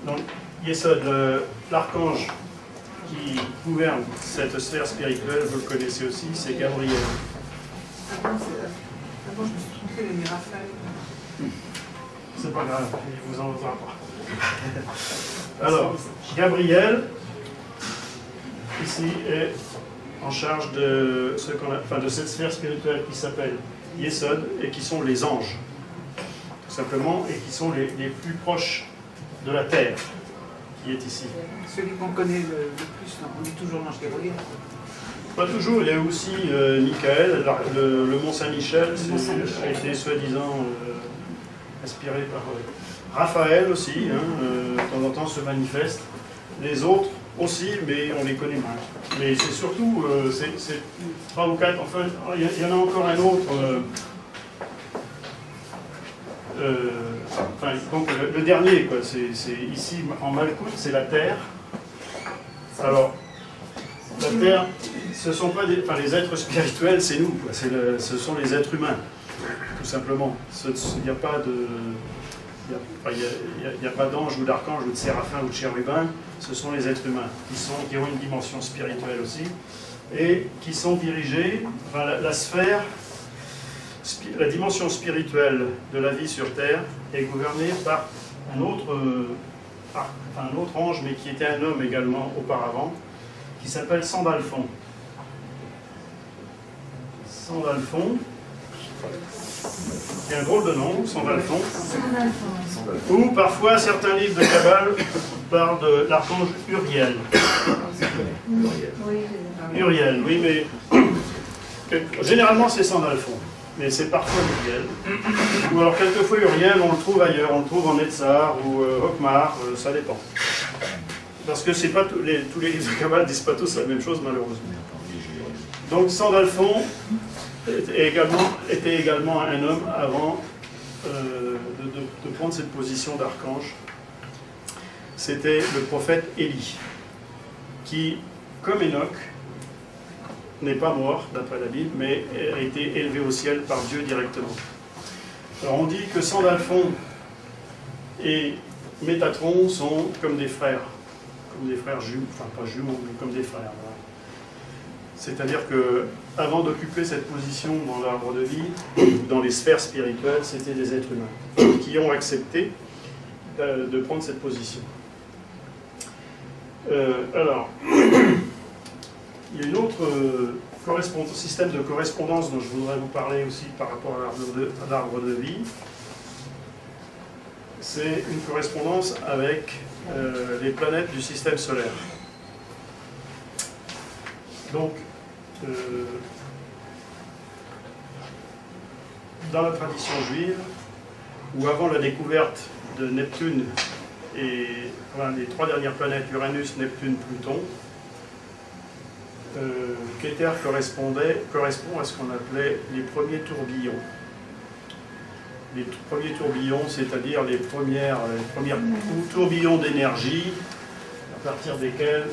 Donc, Yesod, l'archange qui gouverne cette sphère spirituelle, vous le connaissez aussi, c'est Gabriel. Avant, je me suis trompée, j'ai mis Raphaël. C'est pas grave, il vous en voudra pas. Alors, Gabriel, ici, est en charge de, de cette sphère spirituelle qui s'appelle Yesod et qui sont les anges, tout simplement, et qui sont les plus proches de la terre, qui est ici. Celui qu'on connaît le plus, on dit toujours l'ange Gabriel. Pas toujours, il y a aussi Michael, le Mont Saint-Michel, a été soi-disant inspiré par Raphaël aussi, de temps en temps se manifeste. Les autres aussi, mais on les connaît moins. Mais c'est surtout, c'est 3 ou 4, enfin, il y en a encore un autre. Donc le dernier, quoi, c'est ici en Malkout, c'est la Terre. Alors, la Terre, ce ne sont pas les êtres spirituels, c'est nous, quoi. Ce sont les êtres humains, tout simplement. Il n'y a pas de... Il n'y a pas d'ange ou d'archange ou de séraphin ou de chérubin, ce sont les êtres humains qui ont une dimension spirituelle aussi et qui sont dirigés, la sphère, la dimension spirituelle de la vie sur Terre est gouvernée par un autre ange, mais qui était un homme également auparavant, qui s'appelle Sandalphon. Sandalphon, c'est un drôle de nom, Sandalphon. Ou parfois certains livres de Kabbale parlent de l'archange Uriel. Uriel, oui, mais généralement c'est Sandalphon, mais c'est parfois Uriel. Ou alors quelquefois Uriel, on le trouve ailleurs, on le trouve en Netzar ou Hokmar, ça dépend. Parce que c'est pas tous les livres de Kabbale disent pas tous la même chose, malheureusement. Donc Sandalphon était également un homme avant de prendre cette position d'archange. C'était le prophète Élie, qui, comme Enoch, n'est pas mort, d'après la Bible, mais a été élevé au ciel par Dieu directement. Alors on dit que Sandalphon et Métatron sont comme des frères jumeaux, enfin pas jumeaux, mais comme des frères. Voilà. C'est-à-dire que avant d'occuper cette position dans l'arbre de vie, dans les sphères spirituelles, c'était des êtres humains qui ont accepté de prendre cette position. Alors, il y a une autre système de correspondance dont je voudrais vous parler aussi par rapport à l'arbre de vie. C'est une correspondance avec les planètes du système solaire. Donc, dans la tradition juive, ou avant la découverte de Neptune et les 3 dernières planètes, Uranus, Neptune, Pluton, Keter correspond à ce qu'on appelait les premiers tourbillons. Les premiers tourbillons, c'est-à-dire les premiers tourbillons d'énergie à partir desquels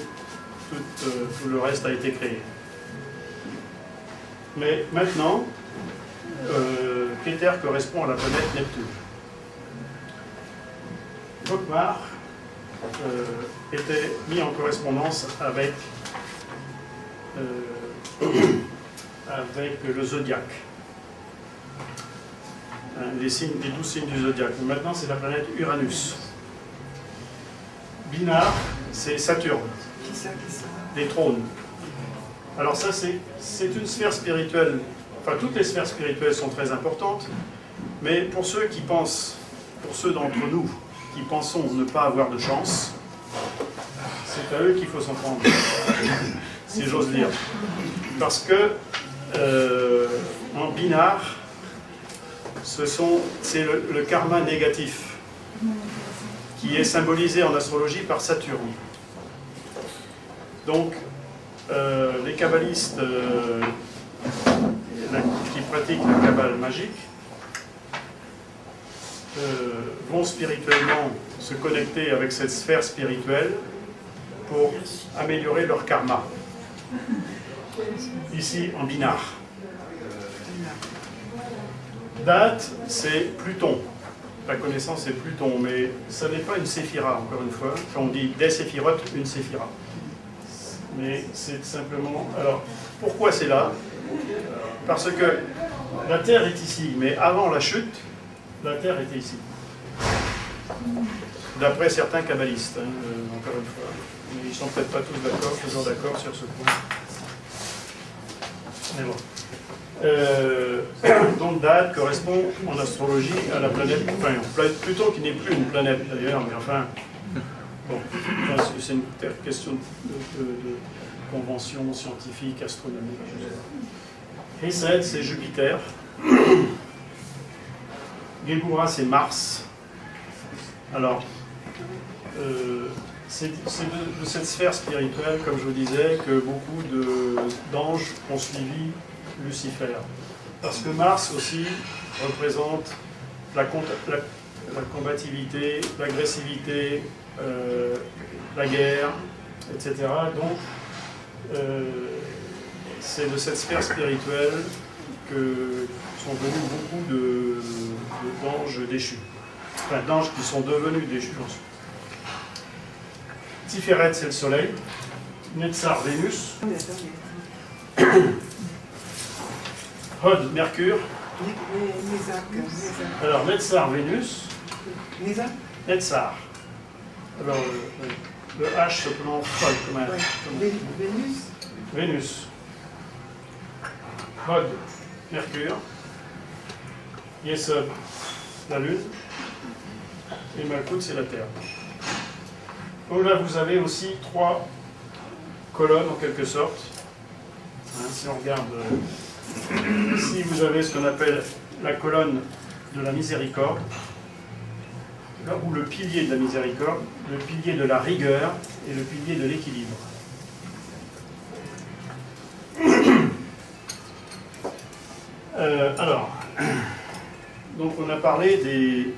tout le reste a été créé. Mais maintenant, Keter correspond à la planète Neptune. Hokmar était mis en correspondance avec le zodiaque. Les 12 signes du zodiaque. Maintenant, c'est la planète Uranus. Binah, c'est Saturne. Qui ça? Les trônes. Alors ça, c'est une sphère spirituelle. Enfin, toutes les sphères spirituelles sont très importantes, mais pour ceux qui pensent, pour ceux d'entre nous qui pensons ne pas avoir de chance, c'est à eux qu'il faut s'en prendre. si j'ose dire. Parce que en binaire, c'est le karma négatif qui est symbolisé en astrologie par Saturne. Donc, les kabbalistes qui pratiquent la kabbale magique vont spirituellement se connecter avec cette sphère spirituelle pour améliorer leur karma. Ici, en binaire. Date, c'est Pluton. La connaissance, c'est Pluton, mais ça n'est pas une séphira, encore une fois. Quand on dit des séphirotes, une séphira. Mais c'est simplement... Alors, pourquoi c'est là? Parce que la Terre est ici, mais avant la chute, la Terre était ici. D'après certains kabbalistes, encore une fois. Mais ils ne sont peut-être pas tous toujours d'accord sur ce point. Mais bon. Donc Date correspond en astrologie à la planète, enfin Pluton qui n'est plus une planète d'ailleurs, mais enfin, bon, c'est une question de convention scientifique, astronomique. Hesed, c'est Jupiter. Geburah, c'est Mars. Alors, c'est de cette sphère spirituelle, comme je vous disais, que beaucoup d'anges ont suivi Lucifer. Parce que Mars aussi représente la combativité, l'agressivité, la guerre, etc. Donc, c'est de cette sphère spirituelle que sont venus beaucoup d'anges déchus. Enfin, d'anges qui sont devenus déchus ensuite. Tiferet, c'est le soleil. Netzar, Vénus. Hod, Mercure. Alors, Netzar, Vénus. Netzar. Alors, le H se prononce comment Vénus. Vénus. Hod, Mercure. Yesod, la Lune. Et Malkout, c'est la Terre. Donc là, vous avez aussi 3 colonnes, en quelque sorte. Hein, si on regarde... Ici, vous avez ce qu'on appelle la colonne de la miséricorde, là où le pilier de la miséricorde, le pilier de la rigueur et le pilier de l'équilibre. Alors, donc on a parlé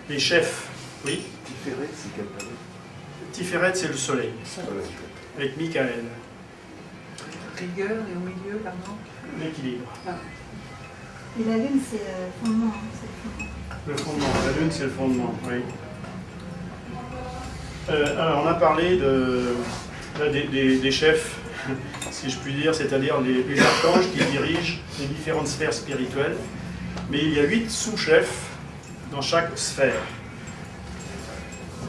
des chefs, oui. Tiferet, c'est quelle planète? Tiferet, c'est le soleil, avec Michael. Rigueur et au milieu, pardon. L'équilibre. Et la lune, c'est le fondement. Le fondement. La lune, c'est le fondement, oui. Alors, on a parlé des chefs, si je puis dire, c'est-à-dire les archanges qui dirigent les différentes sphères spirituelles. Mais il y a 8 sous-chefs dans chaque sphère.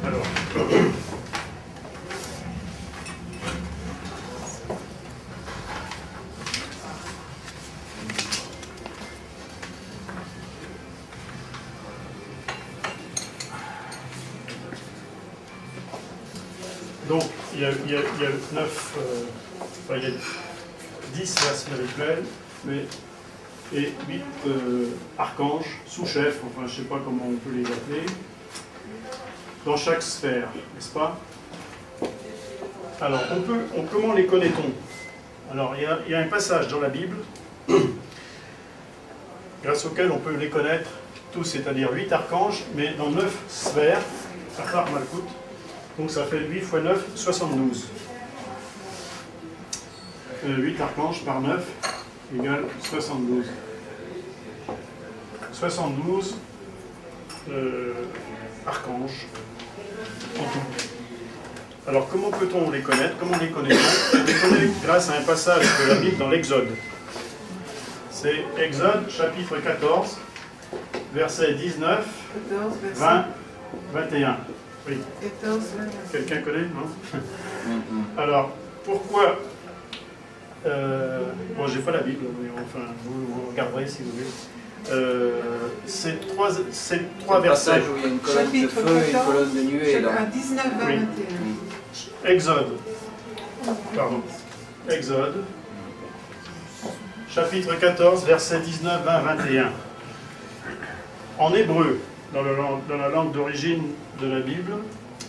Alors... Donc, il y a 9, il y a 10 sphères spirituelles, et 8 archanges, sous-chefs, enfin je ne sais pas comment on peut les appeler, dans chaque sphère, n'est-ce pas? Alors, comment les connaît-on? Alors, il y a un passage dans la Bible, grâce auquel on peut les connaître tous, c'est-à-dire 8 archanges, mais dans 9 sphères, à part Malkout. Donc ça fait 8 x 9, 72. 8 archanges par 9 égale 72. 72 archanges en tout. Alors comment peut-on les connaître? Comment les connaît-on? On les connaît grâce à un passage de la Bible dans l'Exode. C'est Exode chapitre 14, versets 19, 20, 21. Oui. 14, quelqu'un connaît, non? Alors, pourquoi bon, j'ai pas la Bible, mais enfin, vous regarderez si vous voulez. C'est trois versets. Passage où il y a une colonne de feu et une colonne de nuée. 19, 20, oui. 21. Exode. Pardon. Exode. chapitre 14, versets 19, 20, 21. En hébreu, dans la langue d'origine de la Bible,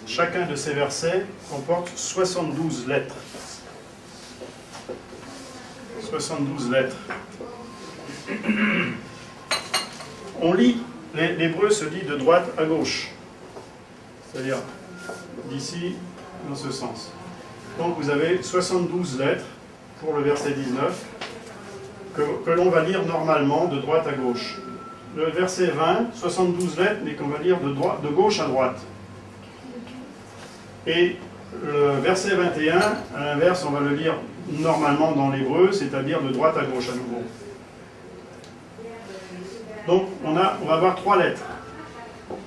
chacun de ces versets comporte 72 lettres. 72 lettres. On lit, l'hébreu se lit de droite à gauche. C'est-à-dire d'ici, dans ce sens. Donc vous avez 72 lettres pour le verset 19 que l'on va lire normalement de droite à gauche. Le verset 20, 72 lettres, mais qu'on va lire de gauche à droite. Et le verset 21, à l'inverse, on va le lire normalement dans l'hébreu, c'est-à-dire de droite à gauche à nouveau. Donc on va avoir 3 lettres,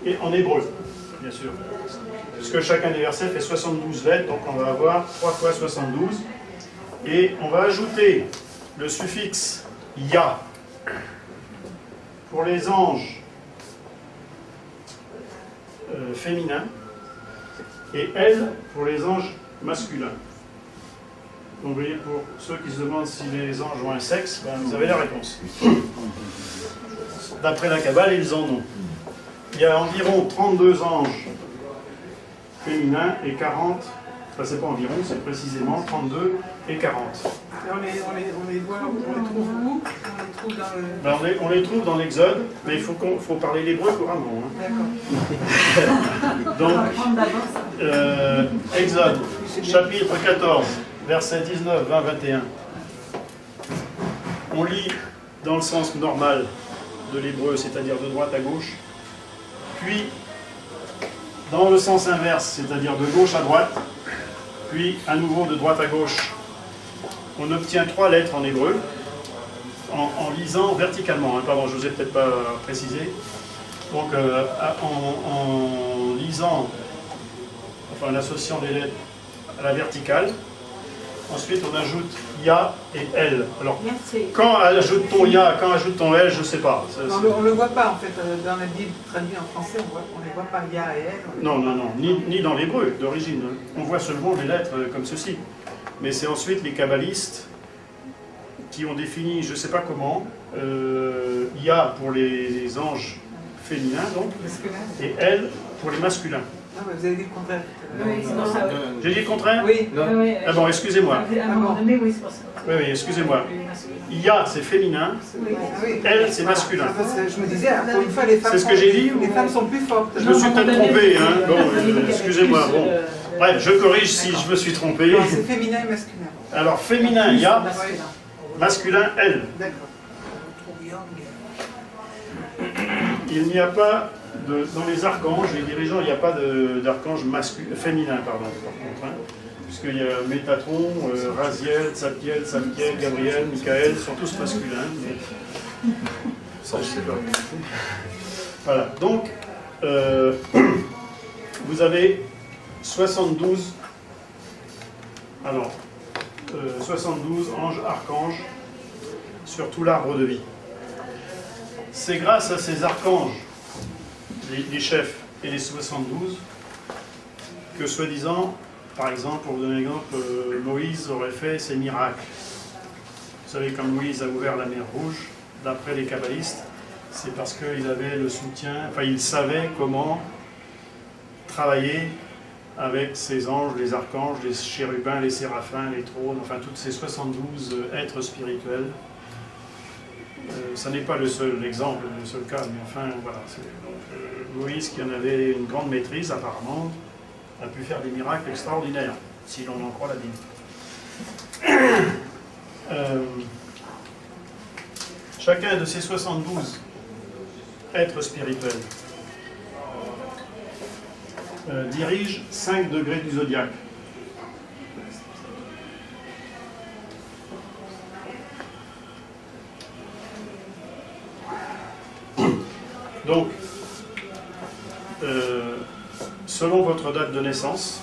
et en hébreu, bien sûr. Puisque chacun des versets fait 72 lettres, donc on va avoir 3 fois 72. Et on va ajouter le suffixe « ya » pour les anges féminins et « elle » pour les anges masculins. Donc vous voyez, pour ceux qui se demandent si les anges ont un sexe, ben, vous avez la réponse. D'après la Kabbale, ils en ont. Il y a environ 32 anges féminins et 40, enfin c'est pas environ, c'est précisément 32 et 40. Et on les voit, on les trouve où? On les trouve dans le... Ben, on les trouve dans l'Exode, mais il faut parler l'hébreu couramment. Hein. D'accord. Donc, Exode, chapitre 14, versets 19, 20, 21. On lit dans le sens normal de l'hébreu, c'est-à-dire de droite à gauche, puis dans le sens inverse, c'est-à-dire de gauche à droite, puis à nouveau de droite à gauche. On obtient 3 lettres en hébreu, en lisant verticalement. Hein, pardon, je ne vous ai peut-être pas précisé. Donc, en lisant, enfin en associant les lettres à la verticale, ensuite on ajoute ya et elle. Alors, quand ajoute-t-on ya, quand ajoute-t-on elle, je ne sais pas. On ne le voit pas en fait, dans la Bible traduite en français, on ne les voit pas ya et elle. Non, ni dans l'hébreu d'origine. On voit seulement les lettres comme ceci. Mais c'est ensuite les kabbalistes qui ont défini, je ne sais pas comment, ya pour les anges féminins, donc, et elle pour les masculins. Ah, vous avez dit le contraire. Oui, c'est pour ça. J'ai dit le contraire? Oui. Ah bon, excusez-moi. À un moment donné, oui, c'est pour ça. Oui, excusez-moi. Ya, c'est féminin, elle, c'est masculin. Je me disais, pour une fois, les femmes, C'est ce que j'ai dit? Les femmes sont plus fortes. Je me suis peut-être trompé, hein. Bon, excusez-moi. Bon. Bref, je corrige si je me suis trompé. Non, c'est féminin et masculin. Alors, féminin, ya, masculin, elle. D'accord. Il n'y a pas, dans les archanges, les dirigeants, il n'y a pas d'archange féminin, pardon, par contre. Hein, puisqu'il y a Métatron, Raziel, Tzadkiel, Gabriel, Michael, sont tous masculins. Mais... Ça, je sais pas. Voilà, donc, vous avez 72, alors, 72 anges, archanges, sur tout l'arbre de vie. C'est grâce à ces archanges, les chefs et les 72, que soi-disant, par exemple, pour vous donner un exemple, Moïse aurait fait ses miracles. Vous savez, quand Moïse a ouvert la mer Rouge, d'après les kabbalistes, c'est parce qu'il avait le soutien, enfin il savait comment travailler avec ces anges, les archanges, les chérubins, les séraphins, les trônes, enfin toutes ces 72 êtres spirituels. Ça n'est pas le seul exemple, le seul cas, mais enfin voilà. Donc, Moïse, qui en avait une grande maîtrise apparemment, a pu faire des miracles extraordinaires, si l'on en croit la Bible. Chacun de ces 72 êtres spirituels dirige 5 degrés du zodiaque. Donc, selon votre date de naissance,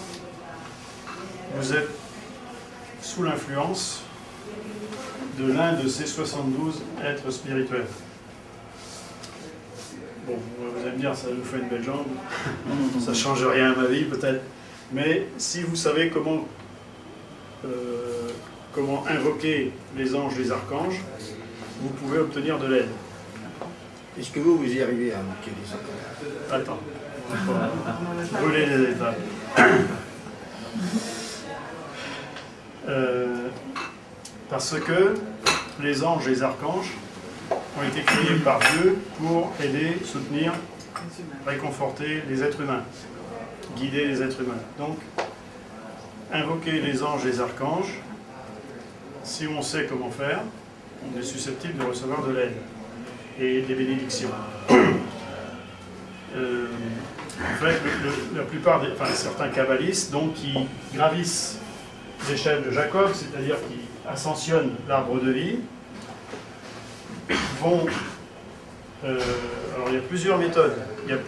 vous êtes sous l'influence de l'un de ces 72 êtres spirituels. Bon, vous allez me dire, ça nous fait une belle jambe, ça ne change rien à ma vie peut-être, mais si vous savez comment invoquer les anges, les archanges, vous pouvez obtenir de l'aide. Est-ce que vous y arrivez à marquer les archanges? Attends, on va brûler les étapes. Parce que les anges et les archanges ont été créés par Dieu pour aider, soutenir, réconforter les êtres humains, guider les êtres humains. Donc, invoquer les anges et les archanges, si on sait comment faire, on est susceptible de recevoir de l'aide et des bénédictions. En fait, la plupart des, certains kabbalistes donc, qui gravissent l'échelle de Jacob, c'est-à-dire qui ascensionnent l'arbre de vie, vont... alors il y a plusieurs méthodes, il y a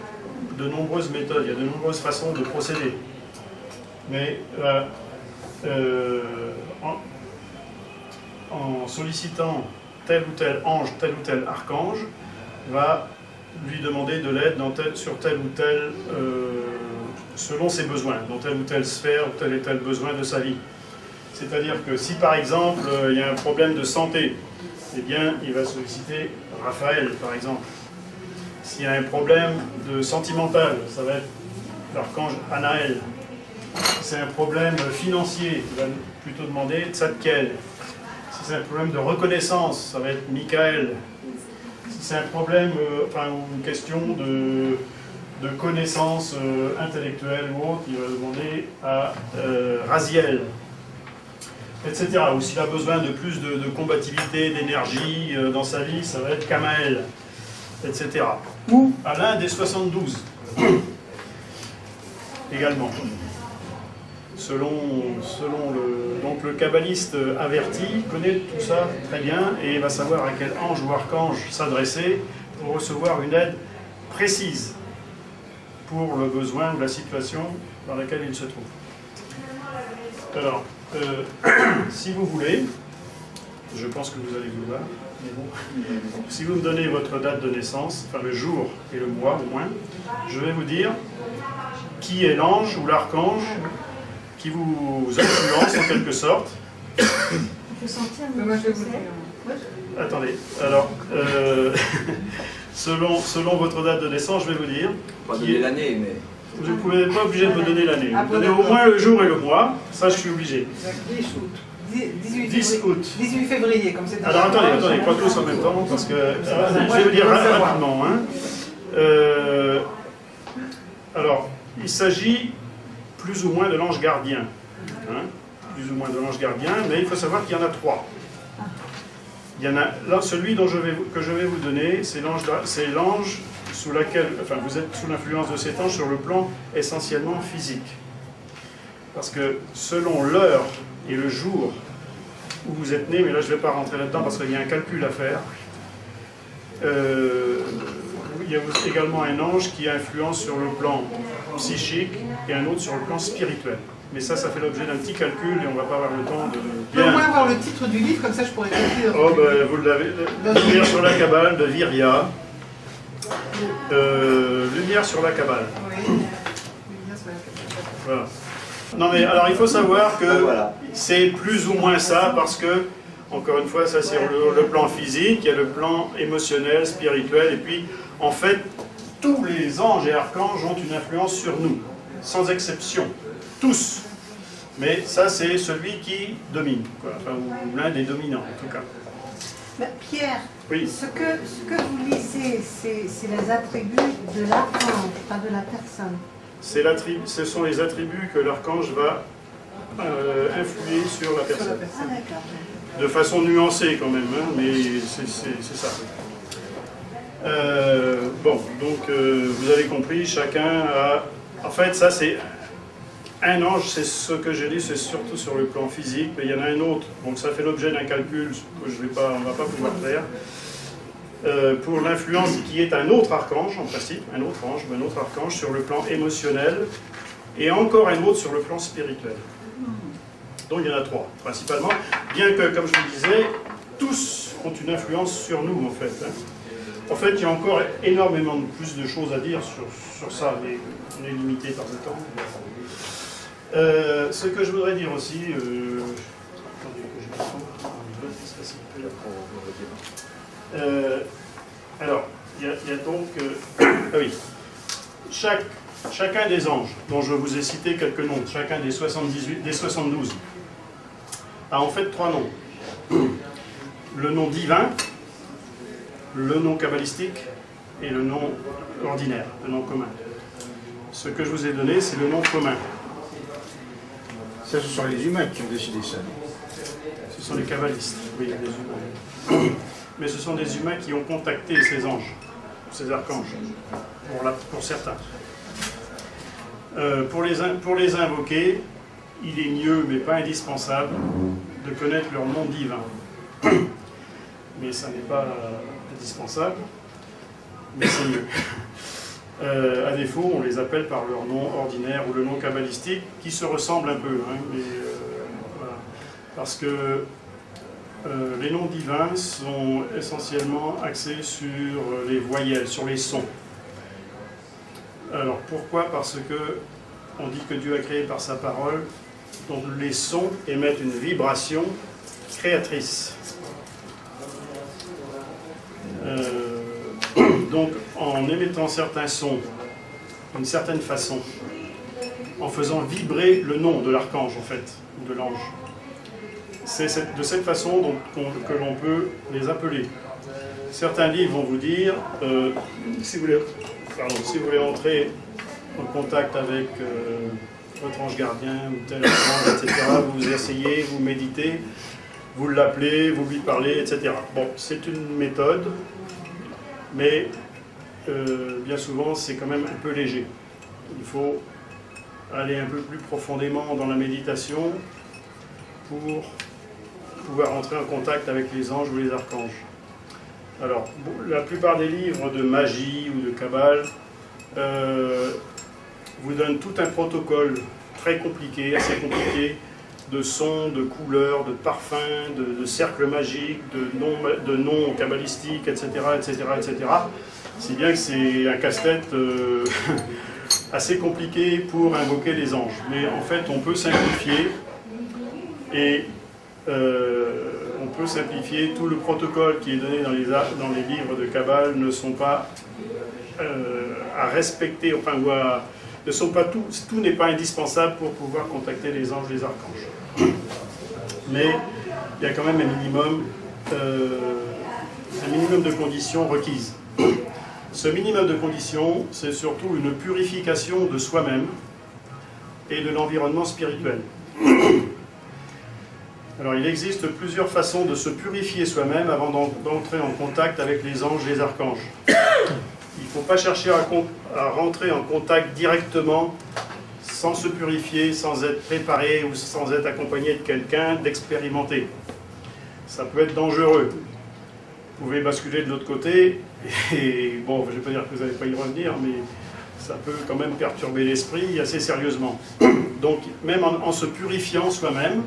de nombreuses méthodes, il y a de nombreuses façons de procéder. Mais en sollicitant tel ou tel ange, tel ou tel archange, va lui demander de l'aide sur tel ou tel, selon ses besoins, dans telle ou telle sphère, ou tel et tel besoin de sa vie. C'est-à-dire que si par exemple il y a un problème de santé, eh bien il va solliciter Raphaël par exemple. S'il y a un problème de sentimental, ça va être l'archange Anaël. Si c'est un problème financier, il va plutôt demander Tzadkiel. Si c'est un problème de reconnaissance, ça va être Michael. Si c'est un problème, une question de connaissance intellectuelle ou autre, il va demander à Raziel, etc. Ou s'il a besoin de plus de combativité, d'énergie dans sa vie, ça va être Kamael, etc. Ou à l'un des 72, également. Donc le kabbaliste averti connaît tout ça très bien et va savoir à quel ange ou archange s'adresser pour recevoir une aide précise pour le besoin ou la situation dans laquelle il se trouve. Alors, si vous voulez, je pense que vous allez vouloir, mais bon, si vous me donnez votre date de naissance, enfin le jour et le mois au moins, je vais vous dire qui est l'ange ou l'archange qui vous influence en quelque sorte. On peut sentir Moi, je vais vous le dire. Attendez, alors, selon votre date de naissance, je vais vous dire. Pas donner l'année, mais... Vous n'êtes pas obligé de me donner l'année. Ah, Vous me donnez au moins le jour et le mois, ça je suis obligé. 10 août. 10 août. 18 février, comme c'est... Alors attendez, pas tous en même temps, parce que je vais vous dire rapidement. Alors, il s'agit plus ou moins de l'ange gardien. Plus ou moins de l'ange gardien, mais il faut savoir qu'il y en a 3. Il y en a, là, celui que je vais vous donner, c'est l'ange sous laquelle, vous êtes sous l'influence de cet ange sur le plan essentiellement physique. Parce que selon l'heure et le jour où vous êtes né, mais là je ne vais pas rentrer là-dedans parce qu'il y a un calcul à faire, il y a également un ange qui influence sur le plan psychique et un autre sur le plan spirituel. Mais ça fait l'objet d'un petit calcul et on ne va pas avoir le temps de Je peux au moins avoir le titre du livre, comme ça je pourrais conclure. Oh, ben, vous l'avez. Lumière sur la Kabbale de Viria. Lumière sur la Kabbale. Oui. Lumière sur la Kabbale. Voilà. Non mais alors il faut savoir que c'est plus ou moins ça parce que, encore une fois, ça c'est le plan physique, il y a le plan émotionnel, spirituel, et puis en fait, tous les anges et archanges ont une influence sur nous, sans exception. Tous. Mais ça, c'est celui qui domine, quoi. Ou l'un des dominants, en tout cas. Pierre, oui. ce que vous lisez, c'est les attributs de l'archange, pas de la personne. Ce sont les attributs que l'archange va influer sur la personne. Ah, d'accord. De façon nuancée, quand même, hein, mais c'est ça. Bon, donc, vous avez compris, chacun a... En fait, ça, c'est... Un ange, c'est ce que j'ai dit, c'est surtout sur le plan physique, mais il y en a un autre, donc ça fait l'objet d'un calcul que on ne va pas pouvoir faire, pour l'influence qui est un autre archange, en principe, un autre ange, mais un autre archange sur le plan émotionnel, et encore un autre sur le plan spirituel. Donc il y en a 3, principalement, bien que, comme je vous disais, tous ont une influence sur nous, en fait. En fait, il y a encore énormément plus de choses à dire sur ça, mais on est limité par le temps. Ce que je voudrais dire aussi, attendez que j'ai pas le temps. Alors, il y a donc... ah oui. Chacun des anges, dont je vous ai cité quelques noms, chacun des 72, a en fait 3 noms. Le nom divin, le nom kabbalistique et le nom ordinaire, le nom commun. Ce que je vous ai donné, c'est le nom commun. Ça, ce sont les humains qui ont décidé ça. Ce sont les kabbalistes, oui, les humains. Mais ce sont des humains qui ont contacté ces anges, ces archanges, pour certains. Pour les invoquer, il est mieux, mais pas indispensable, de connaître leur nom divin. Mais ça n'est pas indispensable, mais c'est mieux. À défaut, on les appelle par leur nom ordinaire ou le nom kabbalistique, qui se ressemblent un peu. Hein, mais, voilà. Parce que les noms divins sont essentiellement axés sur les voyelles, sur les sons. Alors pourquoi? Parce que on dit que Dieu a créé par sa parole, dont les sons émettent une vibration créatrice. Donc en émettant certains sons d'une certaine façon, en faisant vibrer le nom de l'archange en fait, ou de l'ange, c'est de cette façon que l'on peut les appeler. Certains livres vont vous dire, si vous voulez entrer en contact avec votre ange gardien ou tel ange, etc., vous essayez, vous méditez, vous l'appelez, vous lui parlez, etc. Bon, c'est une méthode, mais bien souvent c'est quand même un peu léger. Il faut aller un peu plus profondément dans la méditation pour pouvoir entrer en contact avec les anges ou les archanges. Alors, la plupart des livres de magie ou de Kabbale vous donnent tout un protocole très compliqué, assez compliqué, de sons, de couleurs, de parfums, de cercles magiques, de noms kabbalistiques, etc., etc., etc. Si bien que c'est un casse-tête assez compliqué pour invoquer les anges. Mais en fait, on peut simplifier et on peut simplifier. Tout le protocole qui est donné dans les livres de Kabbale ne sont pas à respecter, enfin, ne sont pas tout n'est pas indispensable pour pouvoir contacter les anges, les archanges. Mais il y a quand même un minimum de conditions requises. Ce minimum de conditions, c'est surtout une purification de soi-même et de l'environnement spirituel. Alors, il existe plusieurs façons de se purifier soi-même avant d'entrer en contact avec les anges et les archanges. Il ne faut pas chercher à rentrer en contact directement, sans se purifier, sans être préparé ou sans être accompagné de quelqu'un d'expérimenté. Ça peut être dangereux. Vous pouvez basculer de l'autre côté, et bon, je ne vais pas dire que vous n'allez pas y revenir, mais ça peut quand même perturber l'esprit assez sérieusement. Donc, même en se purifiant soi-même,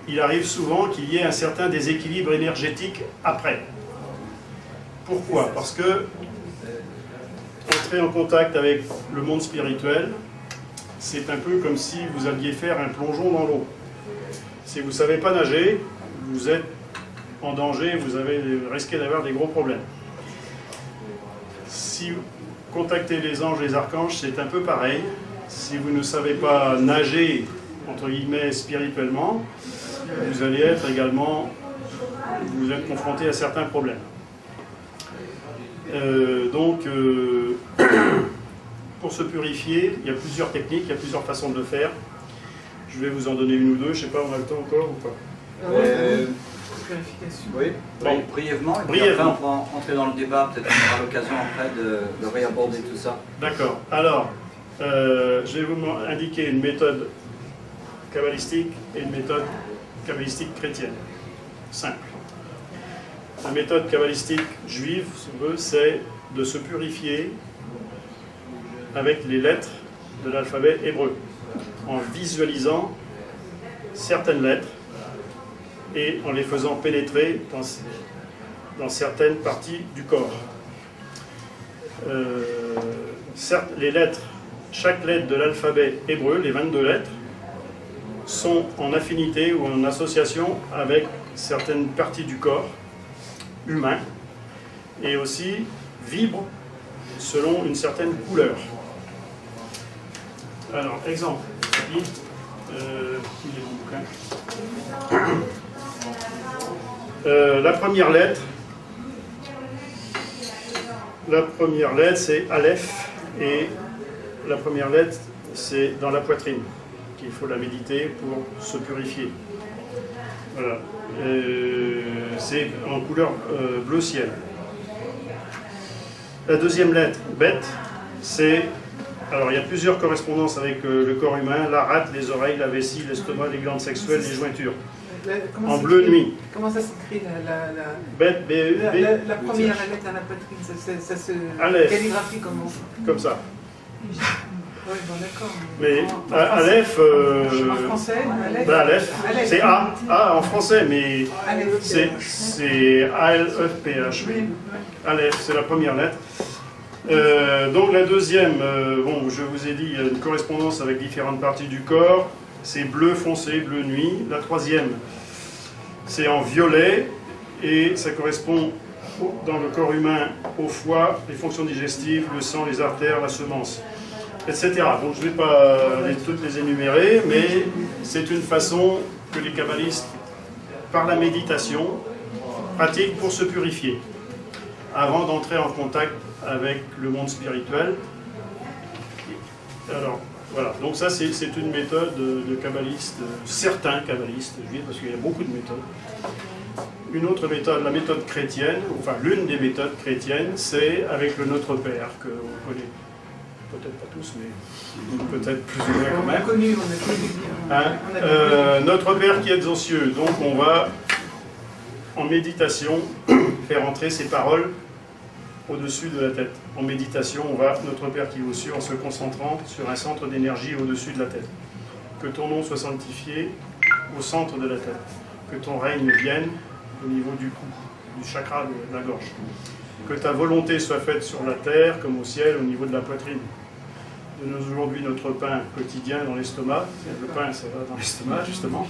il arrive souvent qu'il y ait un certain déséquilibre énergétique après. Pourquoi? Parce que entrer en contact avec le monde spirituel, c'est un peu comme si vous alliez faire un plongeon dans l'eau. Si vous ne savez pas nager, vous êtes en danger, vous risquez d'avoir des gros problèmes. Si vous contactez les anges, les archanges, c'est un peu pareil. Si vous ne savez pas nager, entre guillemets, spirituellement, vous allez être confronté à certains problèmes. Pour se purifier, il y a plusieurs techniques, il y a plusieurs façons de le faire. Je vais vous en donner une ou deux, je ne sais pas, on a le temps encore ou pas? Purification. Oui, bon, brièvement, et puis après on va entrer dans le débat, peut-être qu'on aura l'occasion après de réaborder tout ça. D'accord. Alors, je vais vous indiquer une méthode kabbalistique et une méthode kabbalistique chrétienne. Simple. La méthode kabbalistique juive, si on veut, c'est de se purifier avec les lettres de l'alphabet hébreu, en visualisant certaines lettres et en les faisant pénétrer dans certaines parties du corps. Certes, chaque lettre de l'alphabet hébreu, les 22 lettres, sont en affinité ou en association avec certaines parties du corps, humain, et aussi vibre selon une certaine couleur. Alors, exemple, il est mon bouquin. La première lettre, c'est Aleph, et la première lettre, c'est dans la poitrine, qu'il faut la méditer pour se purifier. Voilà. C'est en couleur bleu ciel. La deuxième lettre, Bet, c'est... Alors, il y a plusieurs correspondances avec le corps humain, la rate, les oreilles, la vessie, l'estomac, les glandes sexuelles, les jointures. En bleu nuit. Comment ça s'écrit Bet, B, la première lettre à la poitrine, ça se Aleph. calligraphie comment? Comme ça. Oui, bon, d'accord. Mais Aleph, En français, Aleph, Aleph, c'est A en français, mais Aleph, c'est A-L-E-P-H. oui. Aleph, c'est la première lettre. Donc la deuxième, bon, je vous ai dit, il y a une correspondance avec différentes parties du corps. C'est bleu foncé, bleu nuit. La troisième, c'est en violet, et ça correspond dans le corps humain au foie, les fonctions digestives, le sang, les artères, la semence, etc. Donc je ne vais pas toutes les énumérer, mais c'est une façon que les kabbalistes, par la méditation, pratiquent pour se purifier, avant d'entrer en contact avec le monde spirituel. Alors, voilà, donc ça c'est une méthode de kabbalistes, certains kabbalistes, je dis parce qu'il y a beaucoup de méthodes. Une autre méthode, la méthode chrétienne, enfin l'une des méthodes chrétiennes, c'est avec le Notre Père, que on connaît peut-être pas tous, mais peut-être plus ou moins quand On a même. connu, Hein, Notre Père qui êtes aux cieux, donc on va en méditation faire entrer ces paroles au-dessus de la tête. En méditation, on va Notre Père qui est aux cieux en se concentrant sur un centre d'énergie au-dessus de la tête. Que ton nom soit sanctifié au centre de la tête. Que ton règne vienne au niveau du cou, du chakra de la gorge. Que ta volonté soit faite sur la terre comme au ciel, au niveau de la poitrine. Donne-nous aujourd'hui notre pain quotidien dans l'estomac. Le pain, ça va dans l'estomac, justement.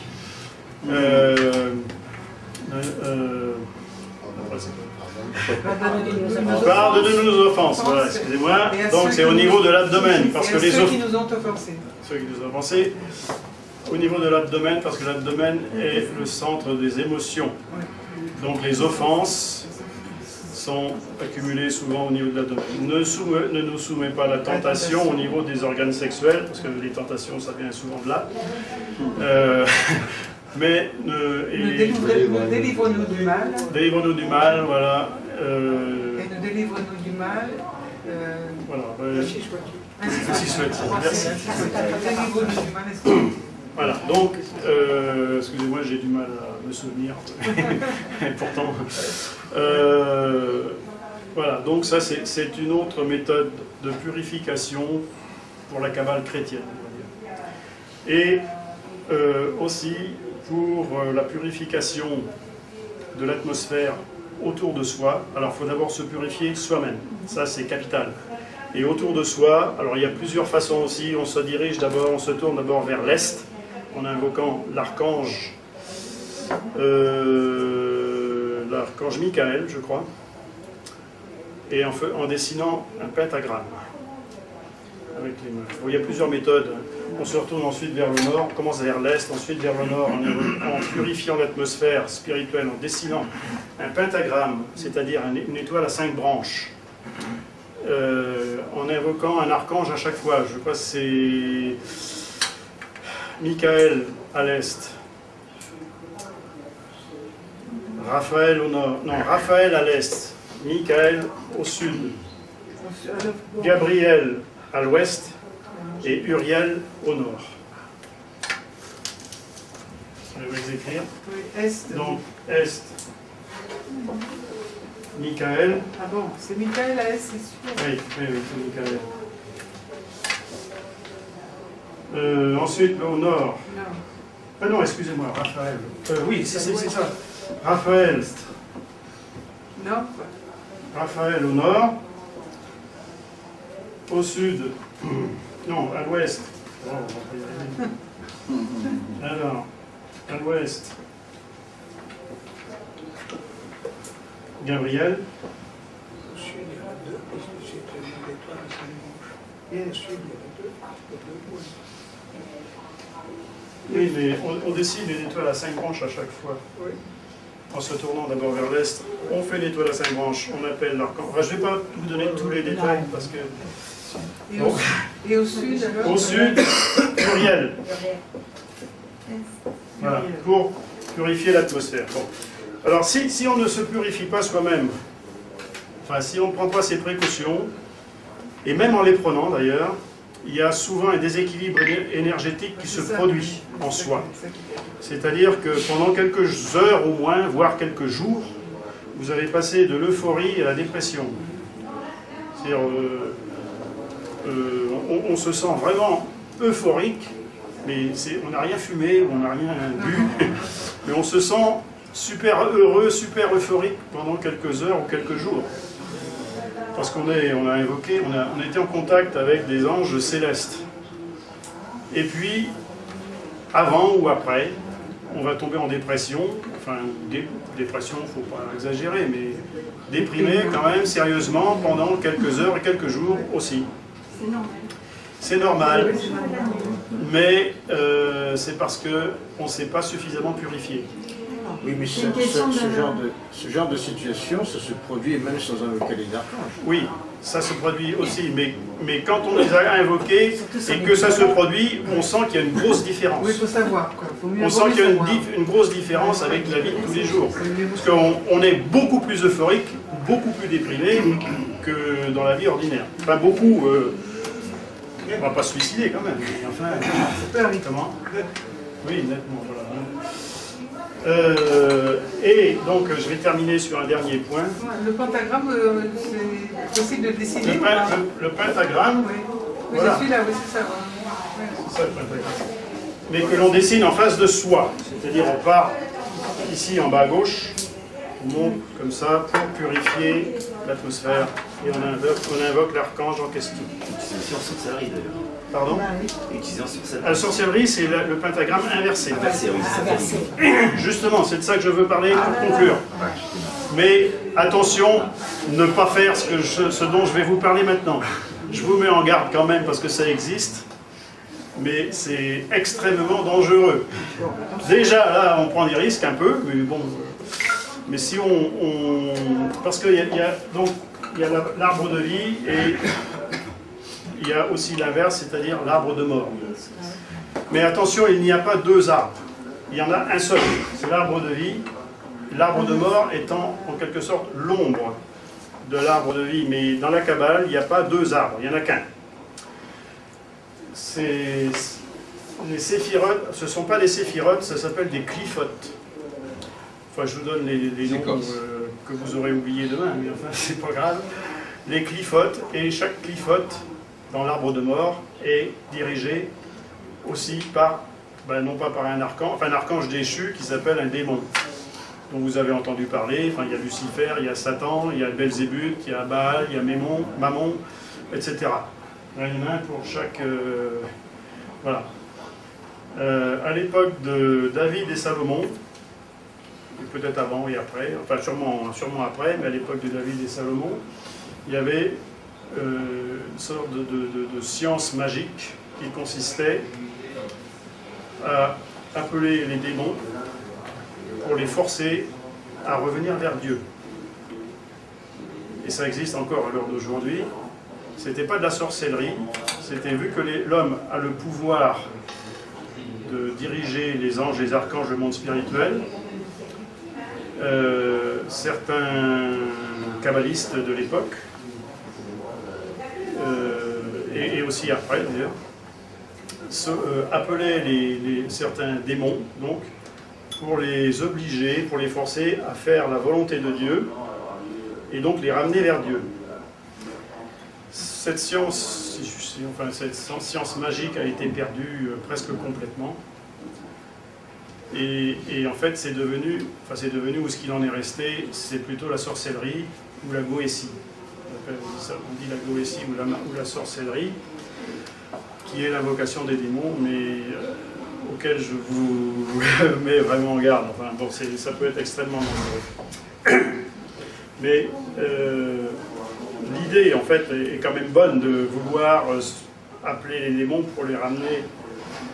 Pardonne-nous nos offenses, voilà, excusez-moi. Donc c'est au niveau de l'abdomen, parce que les ceux qui nous ont offensés. Ceux qui nous ont offensés, au niveau de l'abdomen, parce que l'abdomen est le centre des émotions. Donc les offenses sont accumulées souvent au niveau de l'abdomen. Ne nous soumets pas à la tentation au niveau des organes sexuels, parce que les tentations, ça vient souvent de là. Mais délivre-nous du mal. Délivre-nous du mal, voilà. Et nous délivre-nous du mal. Voilà. Ainsi soit-il. Ainsi soit-il. Merci. Délivre-nous du mal. Voilà, donc, excusez-moi, j'ai du mal à me souvenir. Et pourtant. Voilà, donc ça, c'est une autre méthode de purification pour la Kabbale chrétienne, on va dire. Et aussi pour la purification de l'atmosphère autour de soi. Alors, il faut d'abord se purifier soi-même. Ça, c'est capital. Et autour de soi, alors il y a plusieurs façons aussi. On se dirige d'abord, on se tourne d'abord vers l'est, en invoquant l'archange Michael, je crois, et en dessinant un pentagramme avec les mains. Bon, il y a plusieurs méthodes. On se retourne ensuite vers le nord, on commence vers l'est, ensuite vers le nord, en purifiant l'atmosphère spirituelle, en dessinant un pentagramme, c'est-à-dire une étoile à 5 branches, en invoquant un archange à chaque fois. Je crois que c'est Michael à l'est, Raphaël au nord, non, Raphaël à l'est, Michael au sud, Gabriel à l'ouest et Uriel au nord. Je vais les écrire. Oui, est. Donc, est, Michael. Ah bon, c'est Michael à est, c'est sûr. Oui, c'est Michael. Ensuite, au nord. Non. Ah non, excusez-moi, Raphaël. Oui, c'est ça. Raphaël. Non. Raphaël au nord. Au sud. Non, à l'ouest. Oh, on va pas y arriver. Alors, à l'ouest. Gabriel. Au sud, il y en a deux, parce que c'est l'étoile à 5 branches. Et au sud, il y en a deux, Oui, mais on dessine une étoile à 5 branches à chaque fois. Oui. En se tournant d'abord vers l'est, on fait l'étoile à 5 branches, on appelle l'archange. Enfin, je ne vais pas vous donner tous les détails parce que. Et au sud, alors? Au sud, pluriel. Voilà, pour purifier l'atmosphère. Bon. Alors, si on ne se purifie pas soi-même, enfin, si on ne prend pas ces précautions, et même en les prenant d'ailleurs, il y a souvent un déséquilibre énergétique qui se produit en soi. C'est-à-dire que pendant quelques heures au moins, voire quelques jours, vous avez passé de l'euphorie à la dépression. C'est-à-dire, on se sent vraiment euphorique, mais on n'a rien fumé, on n'a rien bu, mais on se sent super heureux, super euphorique pendant quelques heures ou quelques jours. Parce qu'on a invoqué, on a été en contact avec des anges célestes. Et puis, avant ou après, on va tomber en dépression, enfin, dépression, il ne faut pas exagérer, mais déprimé quand même, sérieusement, pendant quelques heures et quelques jours aussi. C'est normal, mais c'est parce qu'on ne s'est pas suffisamment purifié. Oui, mais ce genre de situation, ça se produit même sans invoquer les archanges. Oui, ça se produit aussi, mais quand on les a invoqués et que ça se produit, on sent qu'il y a une grosse différence. Oui, il faut savoir. On sent qu'il y a une grosse différence avec la vie de tous les jours. Parce qu'on est beaucoup plus euphorique, beaucoup plus déprimé que dans la vie ordinaire. Enfin, beaucoup... on ne va pas se suicider quand même. Enfin, comment? Oui, nettement, voilà. Et donc, je vais terminer sur un dernier point. Le pentagramme, c'est possible de le dessiner? Le pentagramme, oui. Voilà. Je suis là, oui, c'est ça. C'est ça le pentagramme. Mais que l'on dessine en face de soi. C'est-à-dire, on part ici en bas à gauche, on monte comme ça pour purifier l'atmosphère. Et on invoque l'archange en question. Utilisation sorcellerie d'ailleurs. Pardon? Utilisation sorcellerie. La sorcellerie, c'est le pentagramme inversé. Inversé, oui, c'est ça. Justement, c'est de ça que je veux parler pour conclure. Mais attention, ne pas faire ce dont je vais vous parler maintenant. Je vous mets en garde quand même parce que ça existe, mais c'est extrêmement dangereux. Déjà, là, on prend des risques un peu, mais bon. Mais si parce qu'il y a l'arbre de vie et il y a aussi l'inverse, c'est-à-dire l'arbre de mort. Mais attention, il n'y a pas deux arbres. Il y en a un seul, c'est l'arbre de vie. L'arbre de mort étant en quelque sorte l'ombre de l'arbre de vie. Mais dans la Kabbale, il n'y a pas deux arbres, il n'y en a qu'un. Les séphirotes, ce ne sont pas des séphirotes, ça s'appelle des clifotes. Enfin, je vous donne les noms que vous aurez oubliés demain, mais enfin, c'est pas grave. Les clifotes, et chaque clifote dans l'arbre de mort est dirigé aussi par, non pas par un archange déchu qui s'appelle un démon, dont vous avez entendu parler. Enfin, il y a Lucifer, il y a Satan, il y a Belzébuth, il y a Baal, il y a Mammon, etc. Là, il y en a un pour chaque... voilà. À l'époque de David et Salomon, peut-être avant et après, enfin sûrement après, mais à l'époque de David et Salomon, il y avait une sorte de science magique qui consistait à appeler les démons pour les forcer à revenir vers Dieu. Et ça existe encore à l'heure d'aujourd'hui. C'était pas de la sorcellerie, c'était vu que l'homme a le pouvoir de diriger les anges, les archanges, le monde spirituel. Certains kabbalistes de l'époque, et aussi après d'ailleurs, appelaient certains démons donc, pour les obliger, pour les forcer à faire la volonté de Dieu et donc les ramener vers Dieu. Cette science magique a été perdue presque complètement. Et en fait, c'est devenu, ou ce qu'il en est resté, c'est plutôt la sorcellerie ou la goétie. On dit la goétie ou la sorcellerie, qui est l'invocation des démons, mais auquel je vous mets vraiment en garde. Enfin, bon, ça peut être extrêmement dangereux. Mais l'idée, en fait, est quand même bonne de vouloir appeler les démons pour les ramener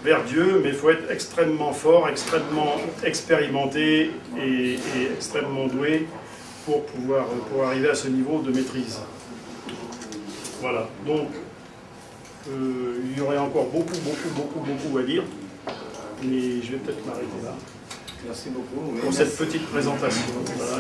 vers Dieu, mais il faut être extrêmement fort, extrêmement expérimenté et extrêmement doué pour arriver à ce niveau de maîtrise. Voilà, donc il y aurait encore beaucoup à dire, mais je vais peut-être m'arrêter là. Merci beaucoup. Pour cette petite présentation. Voilà.